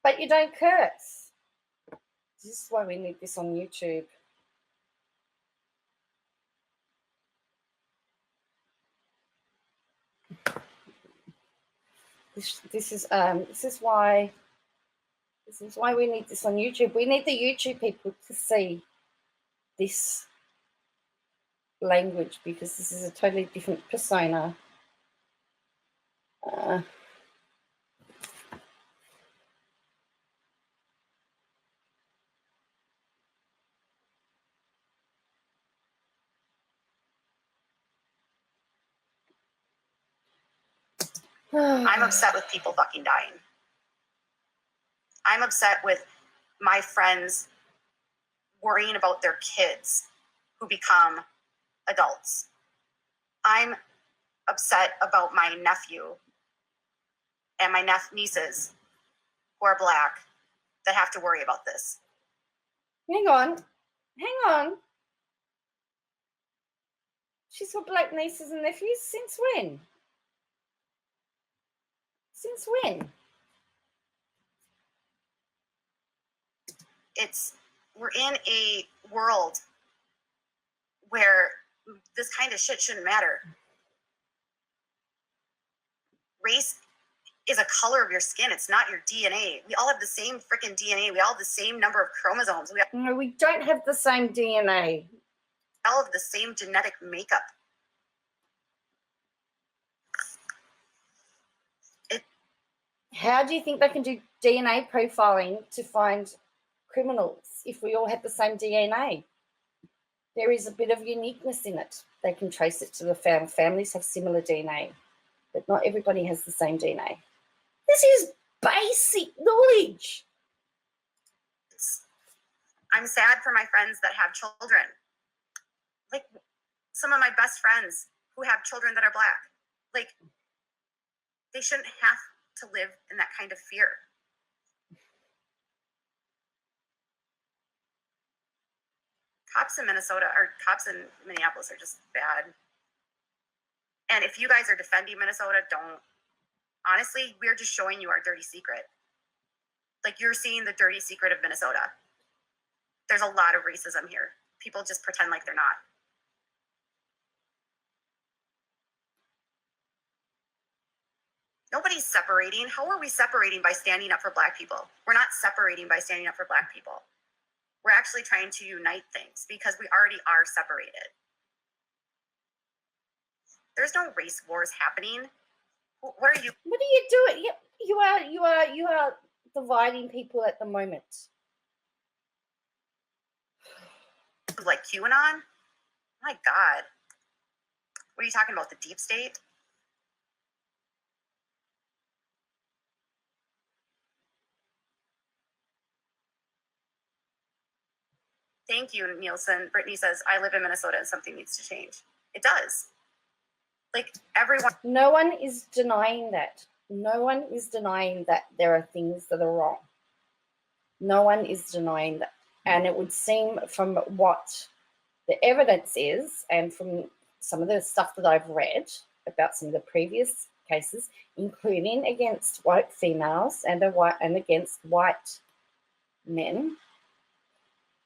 But you don't curse. This is why we need this on YouTube. This is why we need this on YouTube. We need the YouTube people to see this language, because this is a totally different persona. I'm upset with people fucking dying. I'm upset with my friends worrying about their kids who become adults. I'm upset about my nephew and my nieces who are black that have to worry about this. Hang on. She's got black nieces and nephews? Since when? We're in a world where this kind of shit shouldn't matter. Race is a color of your skin. It's not your DNA. We all have the same freaking DNA. We all have the same number of chromosomes. No, we don't have the same DNA. We all have the same genetic makeup. How do you think they can do DNA profiling to find criminals if we all have the same DNA? There is a bit of uniqueness in it. They can trace it to the families have similar DNA, but not everybody has the same DNA. This is basic knowledge. I'm sad for my friends that have children. Like, some of my best friends who have children that are black. Like, they shouldn't have to live in that kind of fear. Cops in Minnesota or cops in Minneapolis are just bad. And if you guys are defending Minnesota, don't. Honestly, we're just showing you our dirty secret. Like, you're seeing the dirty secret of Minnesota. There's a lot of racism here. People just pretend like they're not. Nobody's separating. How are we separating by standing up for black people? We're not separating by standing up for black people. We're actually trying to unite things because we already are separated. There's no race wars happening. What are you? What are you doing? You are dividing people at the moment. Like QAnon? My God. What are you talking about? The deep state? Thank you, Nielsen. Brittany says, I live in Minnesota and something needs to change. It does. Like, everyone. No one is denying that. No one is denying that there are things that are wrong. No one is denying that. And it would seem from what the evidence is and from some of the stuff that I've read about some of the previous cases, including against white females and against white men,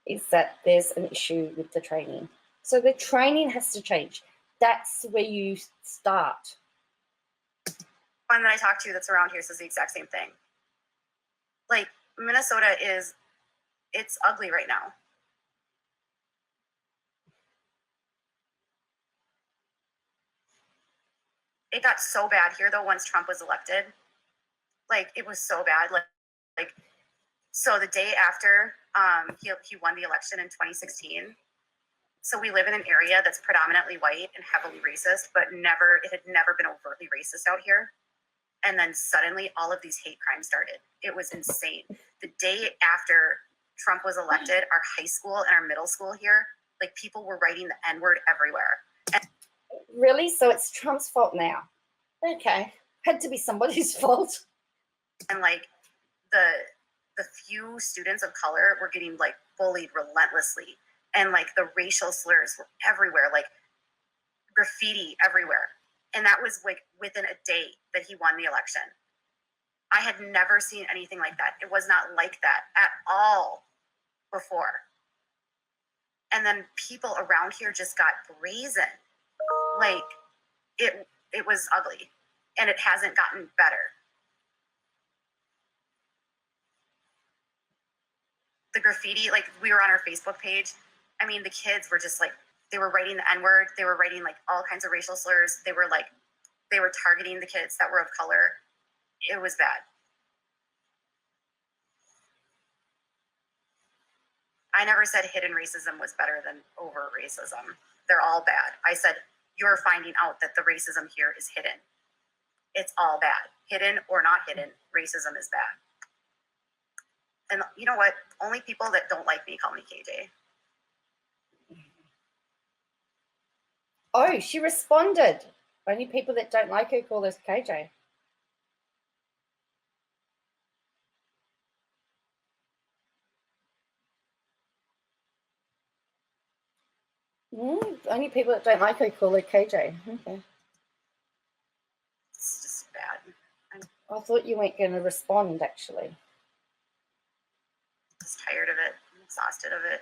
is that there's an issue with the training. So the training has to change. That's where you start. One that I talked to that's around here says the exact same thing. Like, Minnesota it's ugly right now. It got so bad here though once Trump was elected. Like it was so bad. Like so the day after he won the election in 2016. So we live in an area that's predominantly white and heavily racist, but it had never been overtly racist out here. And then suddenly all of these hate crimes started. It was insane. The day after Trump was elected, our high school and our middle school here, like people were writing the N-word everywhere. And really? So it's Trump's fault now? Okay. Had to be somebody's fault. And like the few students of color were getting like bullied relentlessly. And like the racial slurs were everywhere, like graffiti everywhere. And that was like within a day that he won the election. I had never seen anything like that. It was not like that at all before. And then people around here just got brazen. Like it was ugly. And it hasn't gotten better. The graffiti, like we were on our Facebook page. I mean, the kids were just like, they were writing the N-word. They were writing like all kinds of racial slurs. They were targeting the kids that were of color. It was bad. I never said hidden racism was better than overt racism. They're all bad. I said, you're finding out that the racism here is hidden. It's all bad. Hidden or not hidden, racism is bad. And you know what? Only people that don't like me call me KJ. Oh, she responded. Only people that don't like her call us KJ. Only people that don't like her call her KJ. Okay. It's just bad. I thought you weren't going to respond, actually. I'm just tired of it. I'm exhausted of it.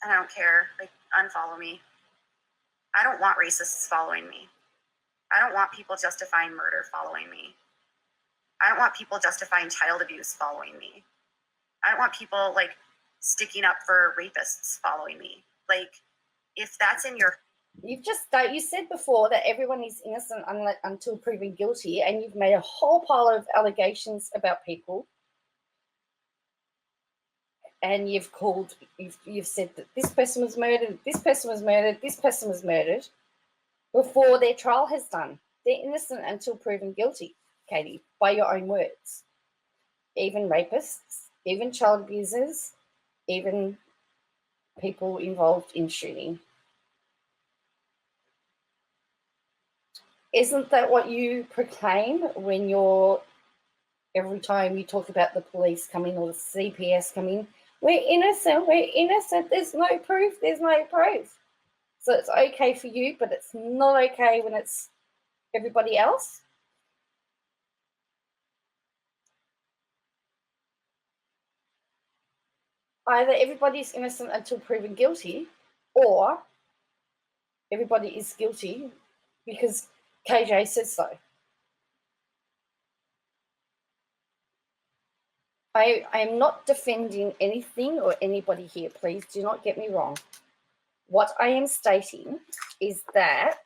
And I don't care. Like, unfollow me. I don't want racists following me. I don't want people justifying murder following me. I don't want people justifying child abuse following me. I don't want people like sticking up for rapists following me. Like, if that's in your... You said before that everyone is innocent until proven guilty, and you've made a whole pile of allegations about people. And you've said that this person was murdered, this person was murdered, this person was murdered before their trial has done. They're innocent until proven guilty, Katie, by your own words. Even rapists, even child abusers, even people involved in shooting. Isn't that what you proclaim when every time you talk about the police coming or the CPS coming? We're innocent, there's no proof. So it's okay for you, but it's not okay when it's everybody else. Either everybody's innocent until proven guilty, or everybody is guilty because KJ says so. I am not defending anything or anybody here. Please do not get me wrong. What I am stating is that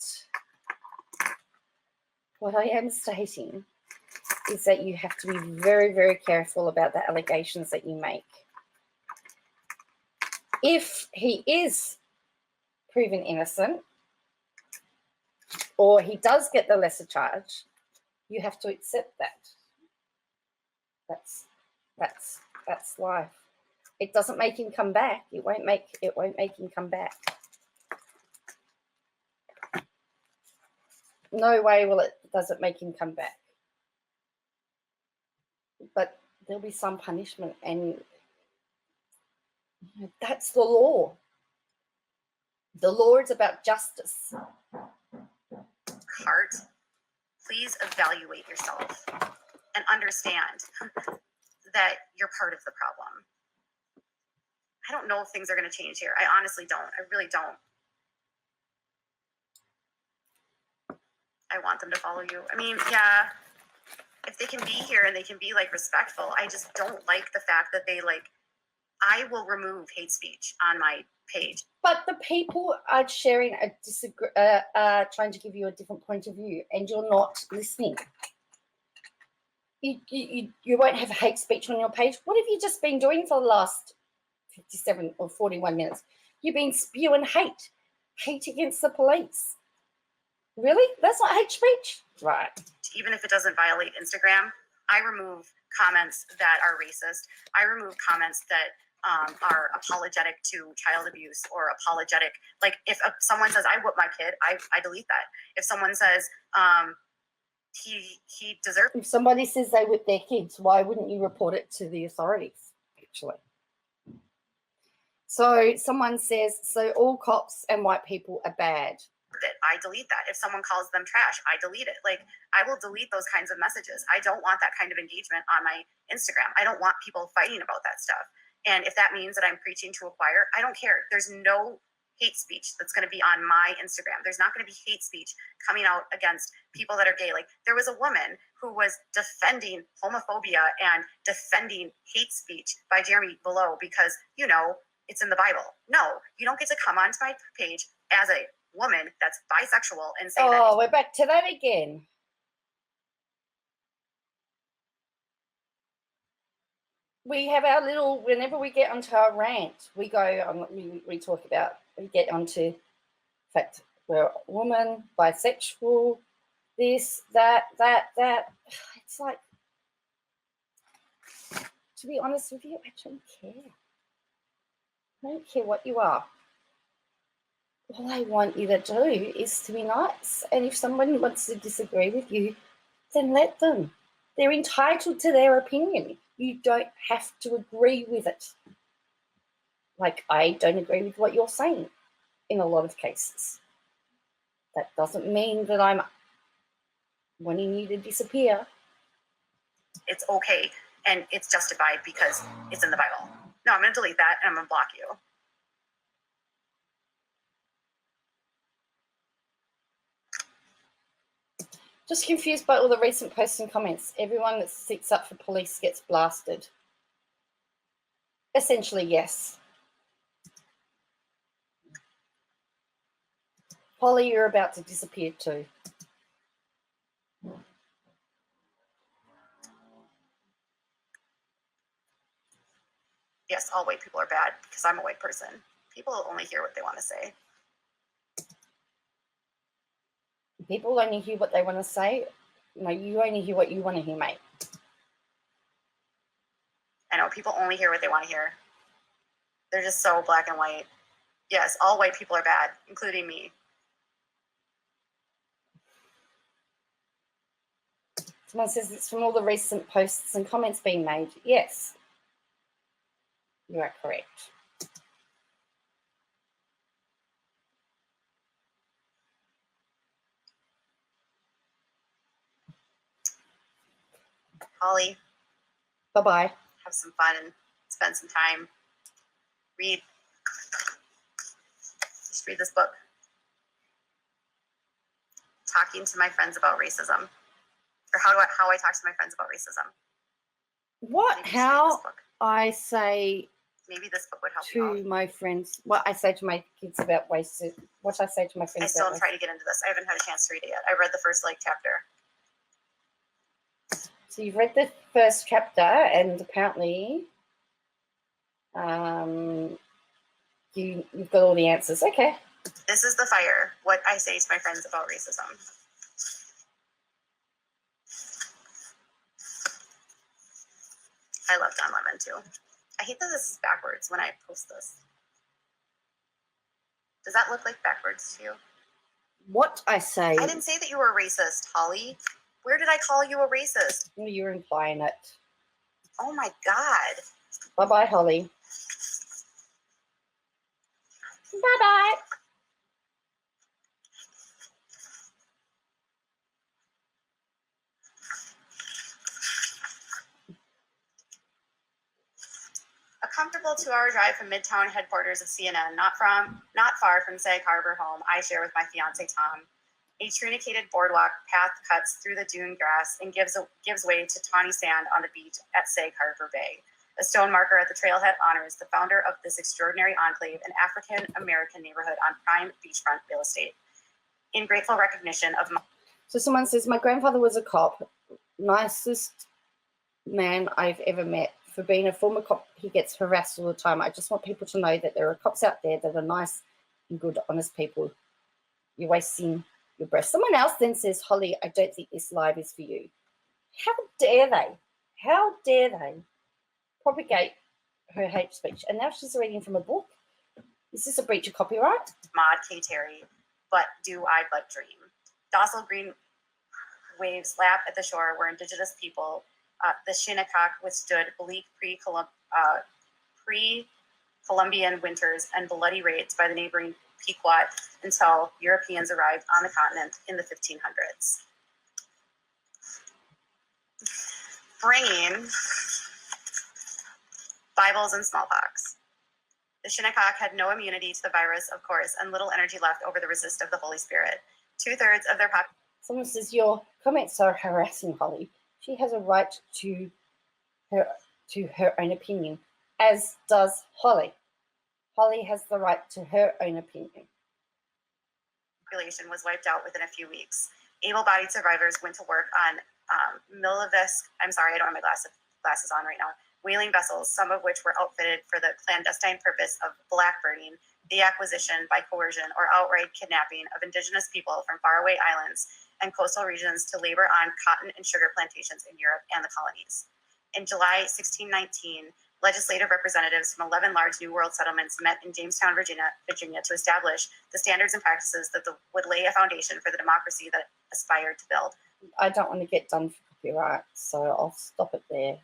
you have to be very, very careful about the allegations that you make. If he is proven innocent, or he does get the lesser charge, you have to accept that. That's life. It doesn't make him come back. It won't make him come back. No way does it make him come back. But there'll be some punishment, and that's the law. The law is about justice. Heart, please evaluate yourself and understand that you're part of the problem. I don't know if things are going to change here. I honestly don't. I really don't. I want them to follow you. I mean, yeah, if they can be here and they can be like respectful. I just don't like the fact that they like, I will remove hate speech on my page. But the people are sharing trying to give you a different point of view, and you're not listening. You won't have hate speech on your page. What have you just been doing for the last 57 or 41 minutes? You've been spewing hate against the police. Really? That's not hate speech? Right. Even if it doesn't violate Instagram, I remove comments that are racist. I remove comments that are apologetic to child abuse or apologetic. Like if someone says, I whipped my kid, I delete that. If someone says, he deserved. If somebody says they whip their kids, why wouldn't you report it to the authorities, actually? So someone says, so all cops and white people are bad. I delete that. If someone calls them trash, I delete it. Like, I will delete those kinds of messages. I don't want that kind of engagement on my Instagram. I don't want people fighting about that stuff. And if that means that I'm preaching to a choir, I don't care. There's no hate speech that's going to be on my Instagram. There's not going to be hate speech coming out against people that are gay. Like, there was a woman who was defending homophobia and defending hate speech by Jeremy Below because, you know, it's in the Bible. No, you don't get to come onto my page as a woman that's bisexual and say that. Oh, we're back to that again. We have our little, whenever we get onto our rant, we go, we talk about, we get onto, in fact, we're a woman, bisexual, this, that. It's like, to be honest with you, I don't care. I don't care what you are. All I want you to do is to be nice. And if someone wants to disagree with you, then let them. They're entitled to their opinion. You don't have to agree with it. Like, I don't agree with what you're saying in a lot of cases. That doesn't mean that I'm wanting you to disappear. It's okay and it's justified because it's in the Bible. No, I'm going to delete that and I'm going to block you. Just confused by all the recent posts and comments. Everyone that sits up for police gets blasted. Essentially, yes. Polly, you're about to disappear too. Yes, all white people are bad because I'm a white person. People only hear what they want to say. People only hear what they want to say. No, you only hear what you want to hear, mate. I know, people only hear what they want to hear. They're just so black and white. Yes, all white people are bad, including me. Someone says it's from all the recent posts and comments being made. Yes, you are correct. Holly, Bye-bye. have some fun and spend some time. Read. Just read this book. Talking to my friends about racism. Or how I talk to my friends about racism. How I say maybe this book would help you to my friends, what I say to my kids about racism, what I say to my friends. I still am trying to get into this. I haven't had a chance to read it yet. I read the first chapter. So you've read the first chapter, and apparently, you've got all the answers. Okay. This is the fire. What I say to my friends about racism. I love Don Lemon too. I hate that this is backwards when I post this. Does that look like backwards to you? What I say. I didn't say that you were a racist, Holly. Where did I call you a racist? You're implying it. Oh my God. Bye-bye, Holly. Bye-bye. A comfortable 2-hour drive from Midtown headquarters of CNN, not far from Sag Harbor home I share with my fiance Tom. A trunicated boardwalk path cuts through the dune grass and gives way to tawny sand on the beach at Sag Harbor Bay. A stone marker at the trailhead honors the founder of this extraordinary enclave, an African-American neighborhood on prime beachfront real estate. In grateful recognition of... So someone says, my grandfather was a cop, nicest man I've ever met. For being a former cop, he gets harassed all the time. I just want people to know that there are cops out there that are nice and good, honest people. You're wasting your breath. Someone else then says, Holly, I don't think this live is for you. How dare they? How dare they propagate her hate speech? And now she's reading from a book. Is this a breach of copyright? Maud K. Terry, but do I but dream. Docile green waves lap at the shore where indigenous people, the Shinnecock, withstood bleak pre-Columbian winters and bloody raids by the neighboring Pequot until Europeans arrived on the continent in the 1500s. Bringing Bibles and smallpox. The Shinnecock had no immunity to the virus, of course, and little energy left over the resist of the Holy Spirit. 2/3 of their population. Someone says, your comments are harassing Holly. She has a right to her own opinion, as does Holly. Holly has the right to her own opinion. Population was wiped out within a few weeks. Able-bodied survivors went to work on I'm sorry, I don't have my glasses on right now. Whaling vessels, some of which were outfitted for the clandestine purpose of blackbirding, the acquisition by coercion or outright kidnapping of indigenous people from faraway islands and coastal regions to labor on cotton and sugar plantations in Europe and the colonies. In July 1619, legislative representatives from 11 large New World settlements met in Jamestown, Virginia to establish the standards and practices that would lay a foundation for the democracy that aspired to build. I don't want to get done for copyright, so I'll stop it there.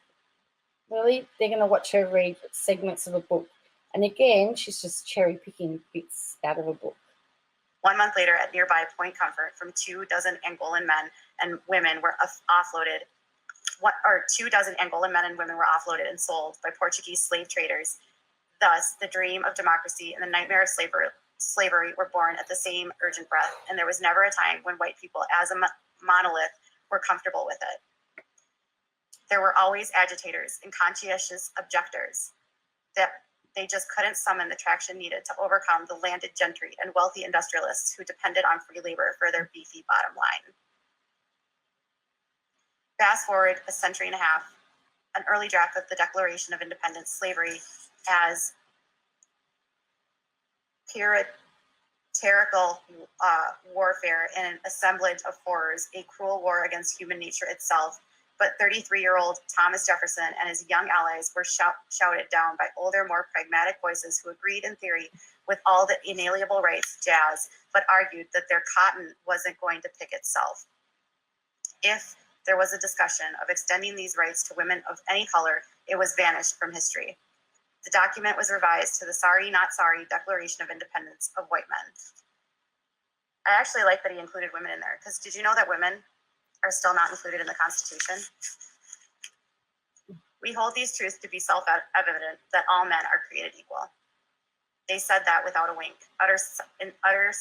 Really, they're going to watch her read segments of a book. And again, she's just cherry picking bits out of a book. 1 month later, at nearby Point Comfort, from 24 Angolan men and women were offloaded. 24 Angolan men and women were offloaded and sold by Portuguese slave traders. Thus, the dream of democracy and the nightmare of slavery were born at the same urgent breath, and there was never a time when white people, as a monolith, were comfortable with it. There were always agitators and conscientious objectors that they just couldn't summon the traction needed to overcome the landed gentry and wealthy industrialists who depended on free labor for their beefy bottom line. Fast forward a century and a half, an early draft of the Declaration of Independence, slavery as puritanical warfare and an assemblage of horrors, a cruel war against human nature itself. But 33-year-old Thomas Jefferson and his young allies were shouted down by older, more pragmatic voices who agreed in theory with all the inalienable rights jazz, but argued that their cotton wasn't going to pick itself. If there was a discussion of extending these rights to women of any color, it was vanished from history. The document was revised to the Sorry Not Sorry Declaration of Independence of White Men. I actually like that he included women in there, because did you know that women are still not included in the Constitution? We hold these truths to be self-evident that all men are created equal. They said that without a wink, utterly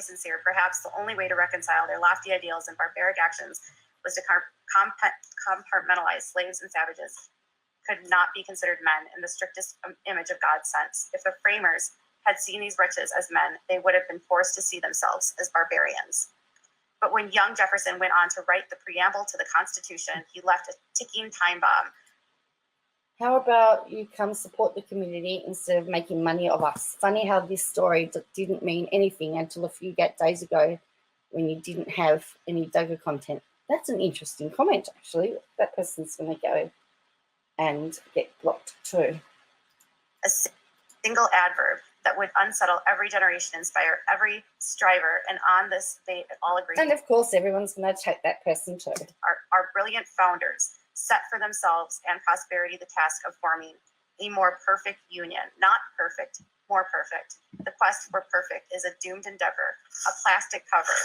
sincere. Perhaps the only way to reconcile their lofty ideals and barbaric actions was to compartmentalize slaves and savages, could not be considered men in the strictest image of God's sense. If the framers had seen these wretches as men, they would have been forced to see themselves as barbarians. But when young Jefferson went on to write the preamble to the Constitution, he left a ticking time bomb. How about you come support the community instead of making money of us? Funny how this story didn't mean anything until a few days ago when you didn't have any Duggar content. That's an interesting comment, actually. That person's going to go and get blocked too. A single adverb that would unsettle every generation, inspire every striver, and on this they all agree. And of course, everyone's going to take that person too. Our brilliant founders set for themselves and prosperity the task of forming a more perfect union. Not perfect, more perfect. The quest for perfect is a doomed endeavor, a plastic cover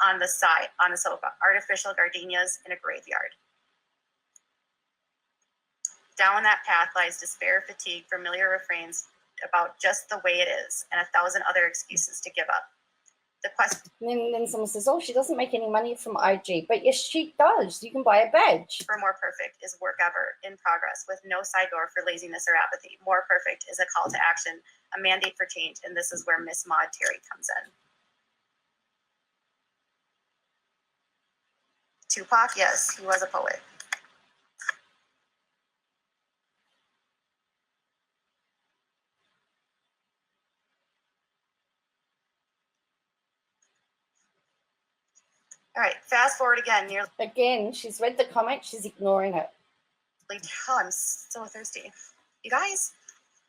on the sofa, artificial gardenias in a graveyard. Down that path lies despair, fatigue, familiar refrains about just the way it is, and 1,000 other excuses to give up. The question And then someone says, oh, she doesn't make any money from IG. But yes, she does. You can buy a badge. for more perfect is work ever in progress with no side door for laziness or apathy. More perfect is a call to action, a mandate for change, and this is where Miss Maud Terry comes in. Tupac, yes, he was a poet. All right, fast forward again. Again, she's read the comment. She's ignoring it. Oh, I'm so thirsty. You guys,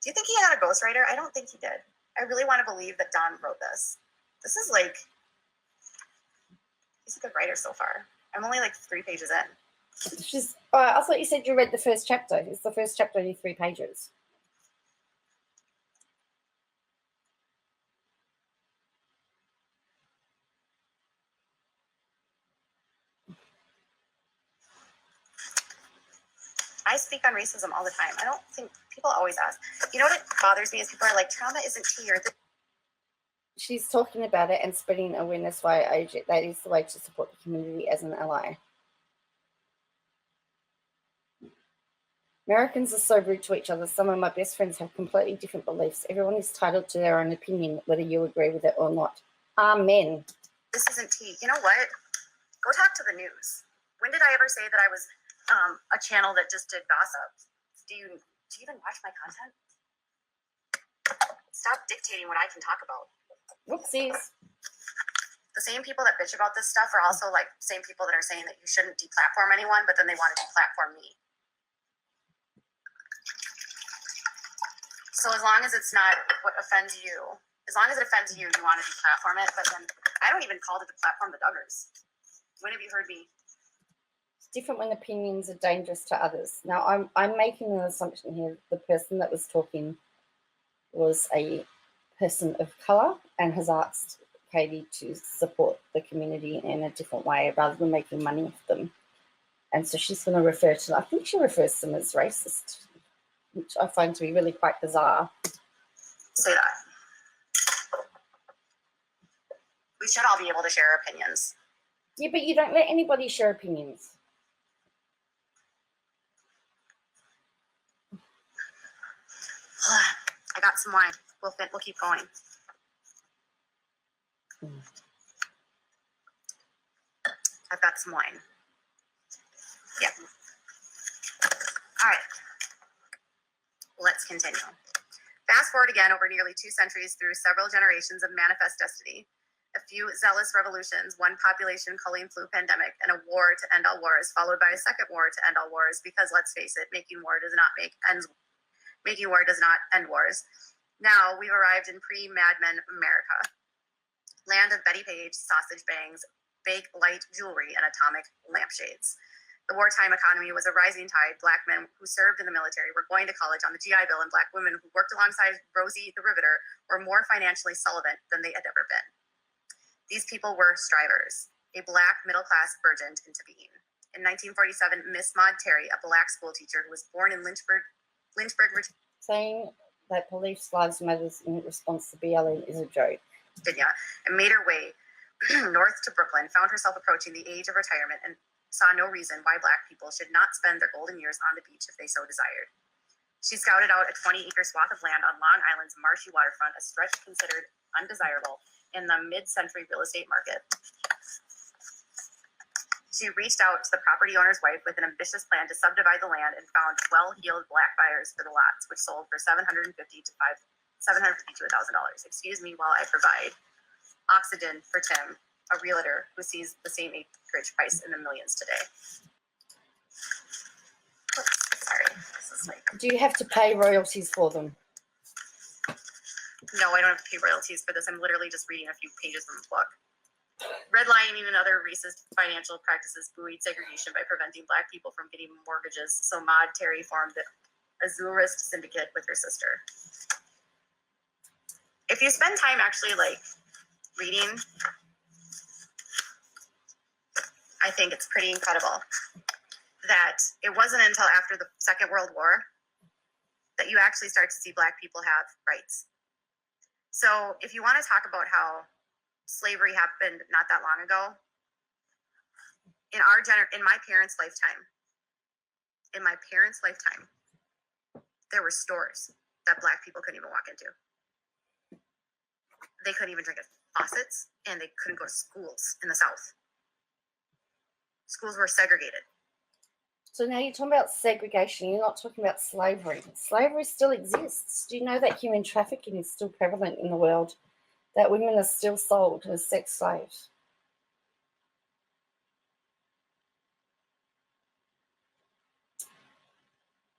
do you think he had a ghostwriter? I don't think he did. I really want to believe that Don wrote this. This is like, he's a good writer so far. I'm only like 3 pages in. She's. I thought you said you read the first chapter. It's the first chapter, only 3 pages. I speak on racism all the time. I don't think people always ask. You know what bothers me is people are like, trauma isn't tea or She's talking about it and spreading awareness via age. That is the way to support the community as an ally. Americans are so rude to each other. Some of my best friends have completely different beliefs. Everyone is entitled to their own opinion, whether you agree with it or not. Amen. This isn't tea. You know what? Go talk to the news. When did I ever say that I was a channel that just did gossip? Do you even watch my content? Stop dictating what I can talk about. Whoopsies. The same people that bitch about this stuff are also like same people that are saying that you shouldn't deplatform anyone, but then they want to deplatform me. So as long as it's not what offends you, as long as it offends you, you want to deplatform it. But then I don't even call it deplatform the Duggars. When have you heard me? It's different when opinions are dangerous to others. Now, I'm making an assumption here. The person that was talking was a person of colour and has asked Katie to support the community in a different way rather than making money off them. And so she's going to refer to, I think she refers to them as racist, which I find to be really quite bizarre. Say that. We should all be able to share opinions. Yeah, but you don't let anybody share opinions. I got some wine. We'll keep going. I've got some wine. Yeah. All right. Let's continue. Fast forward again over nearly 2 centuries through several generations of manifest destiny, a few zealous revolutions, one population culling flu pandemic, and a war to end all wars, followed by a second war to end all wars, because let's face it, making war does not end wars. Now we've arrived in pre-Mad Men America, land of Betty Page, sausage bangs, fake light jewelry, and atomic lampshades. The wartime economy was a rising tide. Black men who served in the military were going to college on the GI Bill, and Black women who worked alongside Rosie the Riveter were more financially solvent than they had ever been. These people were strivers. A Black middle class burgeoned into being. In 1947, Miss Maud Terry, a Black school teacher who was born in Lynchburg, saying that police lives matters in response to BLM is a joke. Virginia, and made her way north to Brooklyn, found herself approaching the age of retirement, and saw no reason why Black people should not spend their golden years on the beach if they so desired. She scouted out a 20-acre swath of land on Long Island's marshy waterfront, a stretch considered undesirable in the mid-century real estate market. She reached out to the property owner's wife with an ambitious plan to subdivide the land and found well-heeled Black buyers for the lots, which sold for $750 to $1,000. Excuse me while I provide oxygen for Tim, a realtor who sees the same acreage price in the millions today. Oops, sorry, this is like. Do you have to pay royalties for them? No, I don't have to pay royalties for this. I'm literally just reading a few pages from the book. Redlining and other racist financial practices buoyed segregation by preventing Black people from getting mortgages. So Maud Terry formed the Azurist Syndicate with her sister. If you spend time actually like reading, I think it's pretty incredible that it wasn't until after the Second World War that you actually start to see Black people have rights. So if you want to talk about how slavery happened not that long ago. In my parents' lifetime, there were stores that Black people couldn't even walk into. They couldn't even drink at faucets, and they couldn't go to schools in the South. Schools were segregated. So now you're talking about segregation. You're not talking about slavery. Slavery still exists. Do you know that human trafficking is still prevalent in the world? That women are still sold as sex slaves?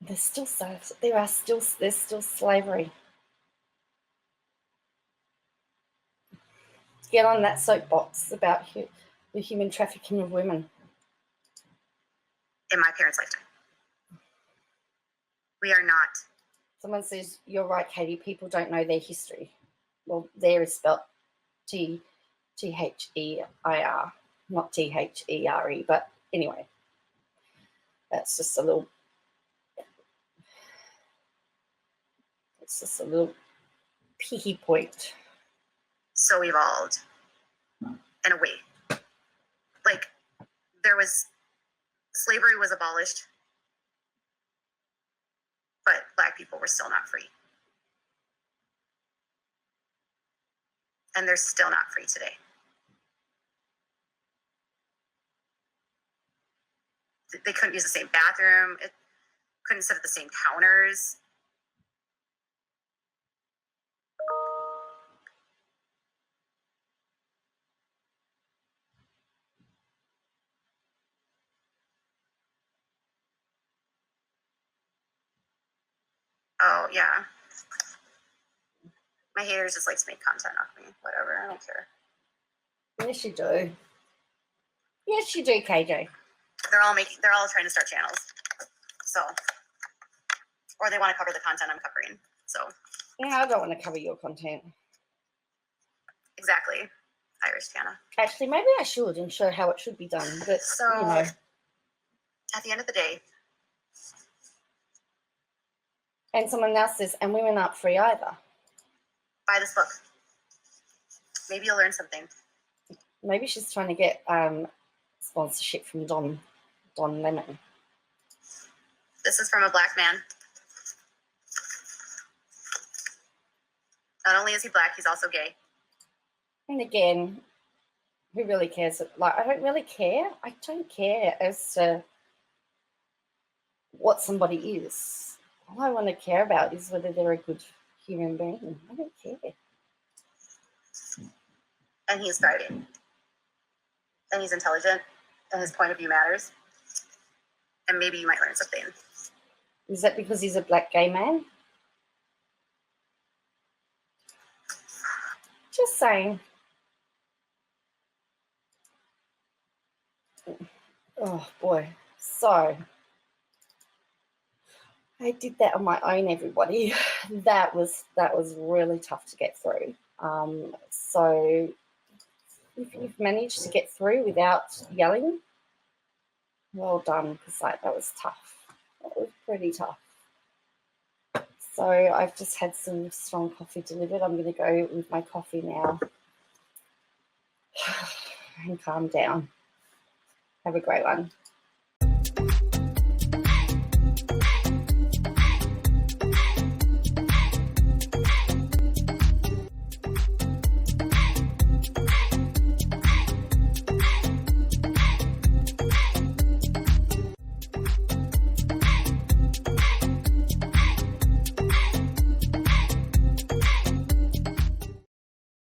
There's still slaves. There's still slavery. Get on that soapbox about the human trafficking of women. In my parents' lifetime. We are not. Someone says, you're right, Katie, people don't know their history. Well, there is spelled T-H-E-I-R, not T-H-E-R-E, but anyway, that's just a little picky point. So evolved in a way. Like, slavery was abolished, but Black people were still not free. And they're still not free today. They couldn't use the same bathroom, couldn't sit at the same counters. Oh, yeah. My haters just like to make content off me. Whatever, I don't care. Yes, you do. Yes, you do, KJ. They're all trying to start channels. So, or they want to cover the content I'm covering. So. Yeah, I don't want to cover your content. Exactly. Irish Tana. Actually, maybe I should and show how it should be done. But, so, you know. At the end of the day. And someone else says, and women aren't free either. Buy this book. Maybe you'll learn something. Maybe she's trying to get sponsorship from Don Lemon. This is from a Black man. Not only is he Black, he's also gay. And again, who really cares? Like, I don't really care. I don't care as to what somebody is. All I want to care about is whether they're a good human being. I don't care. And he's thriving. And he's intelligent. And his point of view matters. And maybe you might learn something. Is that because he's a Black gay man? Just saying. Oh boy. So I did that on my own, everybody. That was really tough to get through. So if you've managed to get through without yelling, well done, because that was tough. That was pretty tough. So I've just had some strong coffee delivered. I'm going to go with my coffee now and calm down. Have a great one.